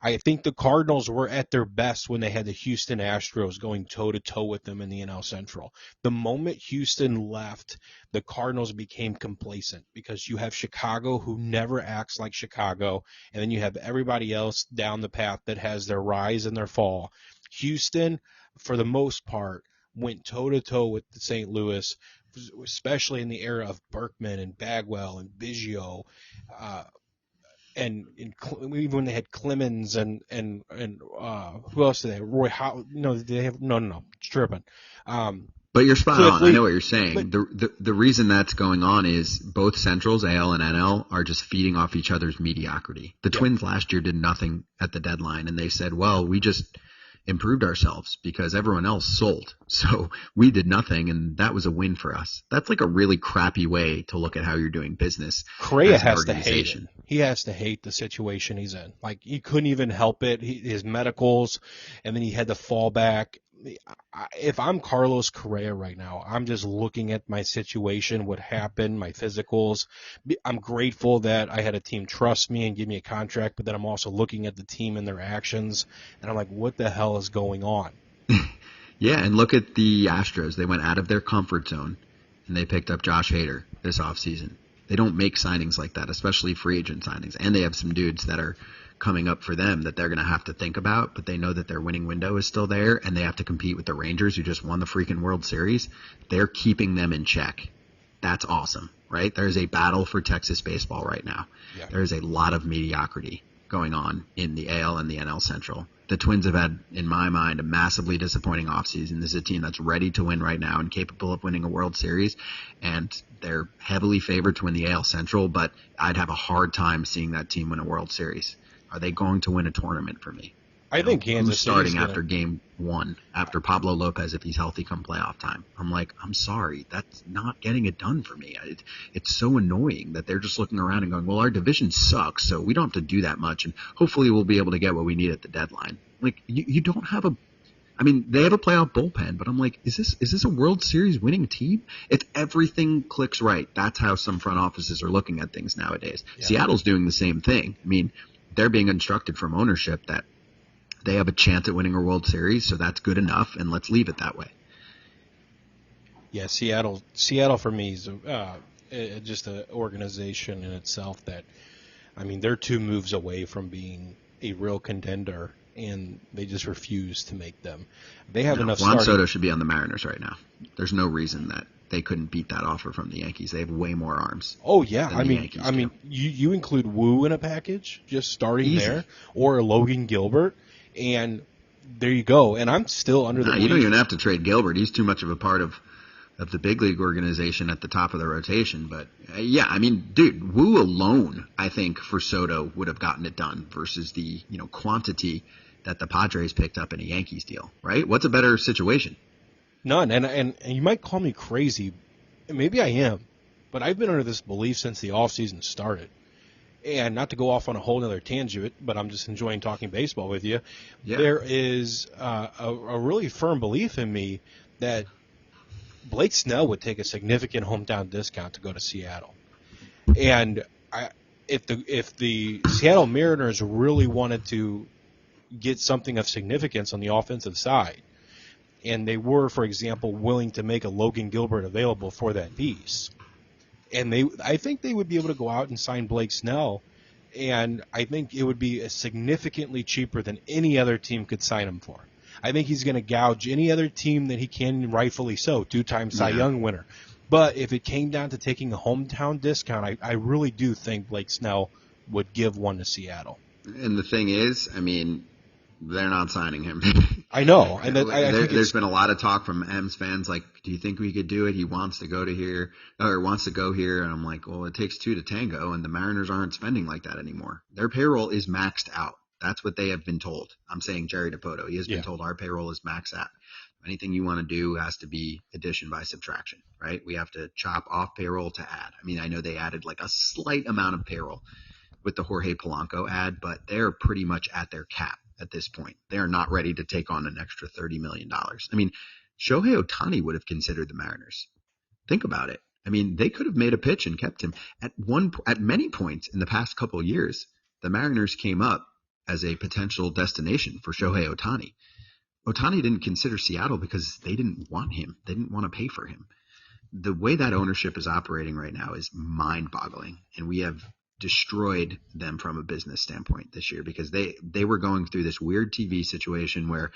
I think the Cardinals were at their best when they had the Houston Astros going toe-to-toe with them in the NL Central. The moment Houston left, the Cardinals became complacent because you have Chicago, who never acts like Chicago, and then you have everybody else down the path that has their rise and their fall. Houston, for the most part, went toe-to-toe with the St. Louis, especially in the era of Berkman and Bagwell and Biggio, and even when they had Clemens and who else did they have? Roy How? No, they have no. Tripping. But you're spot on. I know what you're saying. The reason that's going on is both Centrals, AL and NL, are just feeding off each other's mediocrity. The Twins last year did nothing at the deadline, and they said, well, we just improved ourselves because everyone else sold. So we did nothing, and that was a win for us. That's like a really crappy way to look at how you're doing business. Correa has to hate it. He has to hate the situation he's in. Like, he couldn't even help it. His medicals, and then he had to fall back. If I'm Carlos Correa right now, I'm just looking at my situation, what happened, my physicals. I'm grateful that I had a team trust me and give me a contract, but then I'm also looking at the team and their actions, and I'm like, what the hell is going on? Yeah, and look at the Astros. They went out of their comfort zone, and they picked up Josh Hader this offseason. They don't make signings like that, especially free agent signings, and they have some dudes that are coming up for them that they're going to have to think about, but they know that their winning window is still there, and they have to compete with the Rangers, who just won the freaking World Series. They're keeping them in check. That's awesome, right? There's a battle for Texas baseball right now. Yeah. There's a lot of mediocrity going on in the AL and the NL Central. The Twins have had, in my mind, a massively disappointing offseason. This is a team that's ready to win right now and capable of winning a World Series, and they're heavily favored to win the AL Central, but I'd have a hard time seeing that team win a World Series. Are they going to win a tournament for me? I think Kansas City's starting after game one, after Pablo Lopez, if he's healthy come playoff time. I'm like, I'm sorry, that's not getting it done for me. It's so annoying that they're just looking around and going, well, our division sucks, so we don't have to do that much, and hopefully we'll be able to get what we need at the deadline. Like, you don't have they have a playoff bullpen, but I'm like, is this a World Series winning team? It's everything clicks right. That's how some front offices are looking at things nowadays. Yeah. Seattle's doing the same thing. I mean, they're being instructed from ownership that they have a chance at winning a World Series, so that's good enough, and let's leave it that way. Yeah, Seattle for me is just an organization in itself that, I mean, they're 2 moves away from being a real contender, and they just refuse to make them. They have enough. Juan Soto should be on the Mariners right now. There's no reason that they couldn't beat that offer from the Yankees. They have way more arms. Oh yeah, I mean, you include Wu in a package, just starting Easy. There, or Logan Gilbert, and there you go. And I'm still under the. You don't even have to trade Gilbert. He's too much of a part of the big league organization at the top of the rotation. But yeah, I mean, dude, Wu alone, I think for Soto would have gotten it done versus the quantity that the Padres picked up in a Yankees deal. Right? What's a better situation? None, and you might call me crazy, maybe I am, but I've been under this belief since the offseason started. And not to go off on a whole other tangent, but I'm just enjoying talking baseball with you. Yeah. There is a really firm belief in me that Blake Snell would take a significant hometown discount to go to Seattle. And if the Seattle Mariners really wanted to get something of significance on the offensive side, and they were, for example, willing to make a Logan Gilbert available for that piece, and I think they would be able to go out and sign Blake Snell, and I think it would be significantly cheaper than any other team could sign him for. I think he's going to gouge any other team that he can, rightfully so, 2-time Cy Young winner. But if it came down to taking a hometown discount, I really do think Blake Snell would give one to Seattle. And the thing is, I mean, they're not signing him. I know. And there's been a lot of talk from M's fans like, do you think we could do it? He wants to go to here or wants to go here. And I'm like, well, it takes two to tango, and the Mariners aren't spending like that anymore. Their payroll is maxed out. That's what they have been told. I'm saying Jerry DiPoto. He has been told our payroll is maxed out. Anything you want to do has to be addition by subtraction, right? We have to chop off payroll to add. I mean, I know they added like a slight amount of payroll with the Jorge Polanco ad, but they're pretty much at their cap at this point. They are not ready to take on an extra $30 million. I mean, Shohei Ohtani would have considered the Mariners. Think about it. I mean, they could have made a pitch and kept him. At many points in the past couple of years, the Mariners came up as a potential destination for Shohei Ohtani. Ohtani didn't consider Seattle because they didn't want him. They didn't want to pay for him. The way that ownership is operating right now is mind-boggling, and we have destroyed them from a business standpoint this year because they were going through this weird TV situation where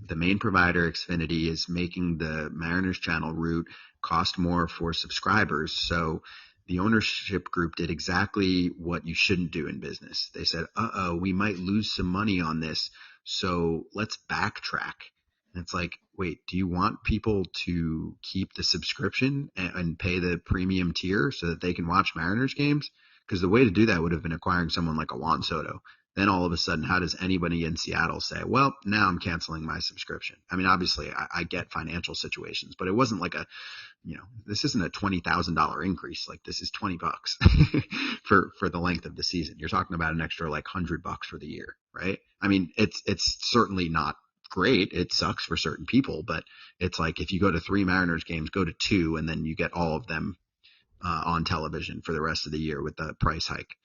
the main provider, Xfinity, is making the Mariners channel route cost more for subscribers. So the ownership group did exactly what you shouldn't do in business. They said, we might lose some money on this, so let's backtrack. And it's like, wait, do you want people to keep the subscription and pay the premium tier so that they can watch Mariners games? Because the way to do that would have been acquiring someone like a Juan Soto. Then all of a sudden, how does anybody in Seattle say, well, now I'm canceling my subscription? I mean, obviously, I get financial situations, but it wasn't like this isn't a $20,000 increase. Like, this is $20 for the length of the season. You're talking about an extra like $100 for the year, right? I mean, it's certainly not great. It sucks for certain people, but it's like if you go to 3 Mariners games, go to 2, and then you get all of them on television for the rest of the year with the price hike.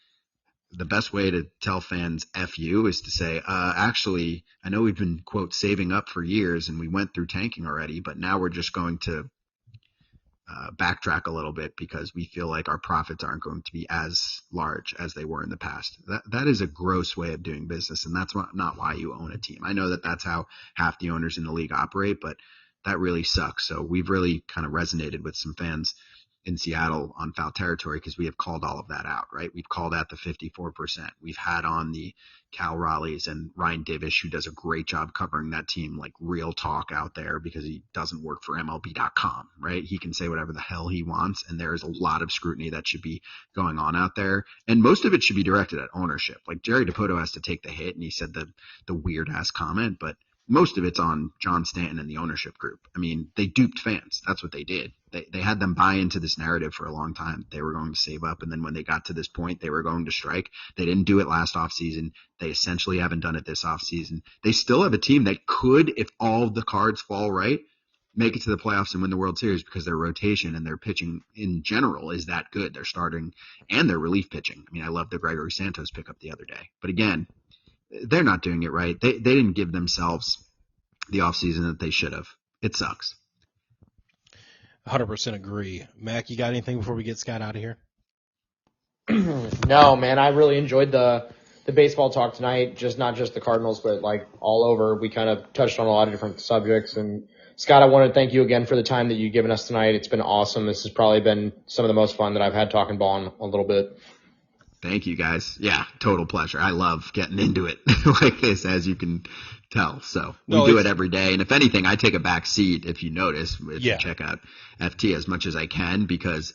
The best way to tell fans F you is to say, actually, I know we've been, quote, saving up for years and we went through tanking already, but now we're just going to backtrack a little bit because we feel like our profits aren't going to be as large as they were in the past. That is a gross way of doing business, and that's not why you own a team. I know that that's how half the owners in the league operate, but that really sucks. So we've really kind of resonated with some fans in Seattle on foul territory because we have called all of that out, right? We've called out the 54%. We've had on the Cal Raleighs and Ryan Divish, who does a great job covering that team, like real talk out there because he doesn't work for MLB.com, right? He can say whatever the hell he wants, and there is a lot of scrutiny that should be going on out there. And most of it should be directed at ownership. Like Jerry DiPoto has to take the hit, and he said the weird-ass comment, but most of it's on John Stanton and the ownership group. I mean, they duped fans. That's what they did. They had them buy into this narrative for a long time. They were going to save up, and then when they got to this point, they were going to strike. They didn't do it last offseason. They essentially haven't done it this offseason. They still have a team that could, if all the cards fall right, make it to the playoffs and win the World Series because their rotation and their pitching in general is that good. They're starting and their relief pitching. I mean, I love the Gregory Santos pickup the other day. But again, they're not doing it right. They didn't give themselves the offseason that they should have. It sucks. 100% agree. Mac, you got anything before we get Scott out of here? No, man, I really enjoyed the baseball talk tonight. Not just the Cardinals, but like all over. We kind of touched on a lot of different subjects. And Scott, I want to thank you again for the time that you've given us tonight. It's been awesome. This has probably been some of the most fun that I've had talking ball in a little bit. Thank you, guys. Yeah, total pleasure. I love getting into it like this, as you can tell. So we do it every day. And if anything, I take a back seat, if you notice, if you check out FT as much as I can, because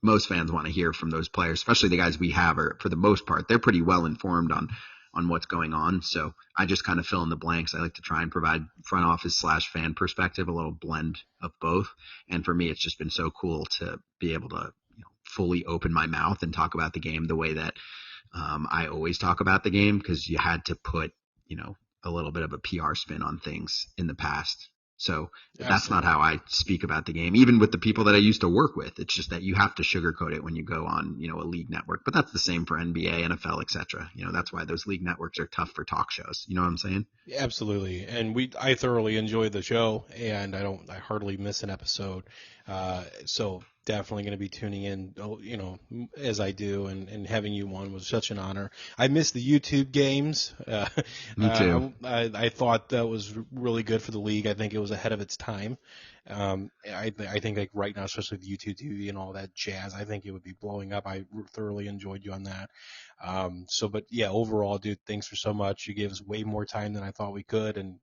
most fans want to hear from those players, especially the guys we have are, for the most part, they're pretty well informed on what's going on. So I just kind of fill in the blanks. I like to try and provide front office / fan perspective, a little blend of both. And for me, it's just been so cool to be able to fully open my mouth and talk about the game the way that I always talk about the game, because you had to put, a little bit of a PR spin on things in the past. So that's not how I speak about the game, even with the people that I used to work with. It's just that you have to sugarcoat it when you go on, a league network. But that's the same for NBA, NFL, etc. That's why those league networks are tough for talk shows. You know what I'm saying? Absolutely. And I thoroughly enjoyed the show, and I hardly miss an episode. So definitely going to be tuning in, as I do, and having you on was such an honor. I missed the YouTube games. Me too. I thought that was really good for the league. I think it was ahead of its time. I think like right now, especially with YouTube TV and all that jazz, I think it would be blowing up. I thoroughly enjoyed you on that. But yeah, overall, dude, thanks for so much. You gave us way more time than I thought we could, and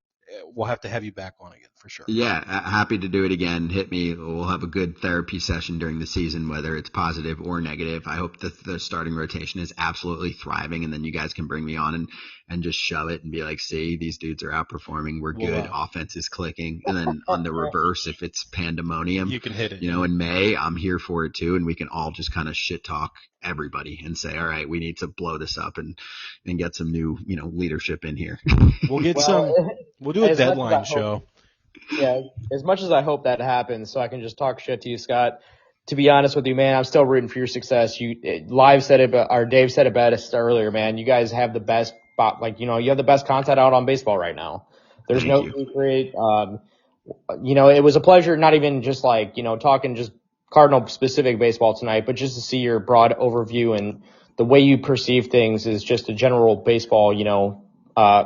we'll have to have you back on again for sure. Yeah, happy to do it again. Hit me. We'll have a good therapy session during the season, whether it's positive or negative. I hope that the starting rotation is absolutely thriving, and then you guys can bring me on and just shove it and be like, see, these dudes are outperforming. We're good. Offense is clicking. And then on the reverse, if it's pandemonium, you can hit it. In May, I'm here for it too. And we can all just kind of shit talk everybody and say, all right, we need to blow this up and get some new, leadership in here. We'll get we'll do a deadline show. Yeah. As much as I hope that happens, so I can just talk shit to you, Scott, to be honest with you, man, I'm still rooting for your success. Dave said it best earlier, man. You guys have the best, you have the best content out on baseball right now. There's no secret. It was a pleasure, not even just talking just Cardinal specific baseball tonight, but just to see your broad overview and the way you perceive things as just a general baseball,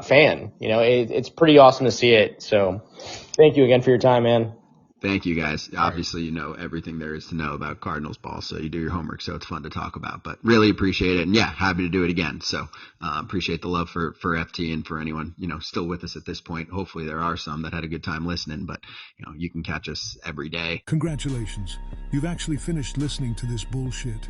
fan. It's pretty awesome to see it. So thank you again for your time, man. Thank you, guys. Obviously, you know everything there is to know about Cardinals ball, so you do your homework, so it's fun to talk about. But really appreciate it, and yeah, happy to do it again. So appreciate the love for FT and for anyone still with us at this point. Hopefully, there are some that had a good time listening, but you can catch us every day. Congratulations, you've actually finished listening to this bullshit.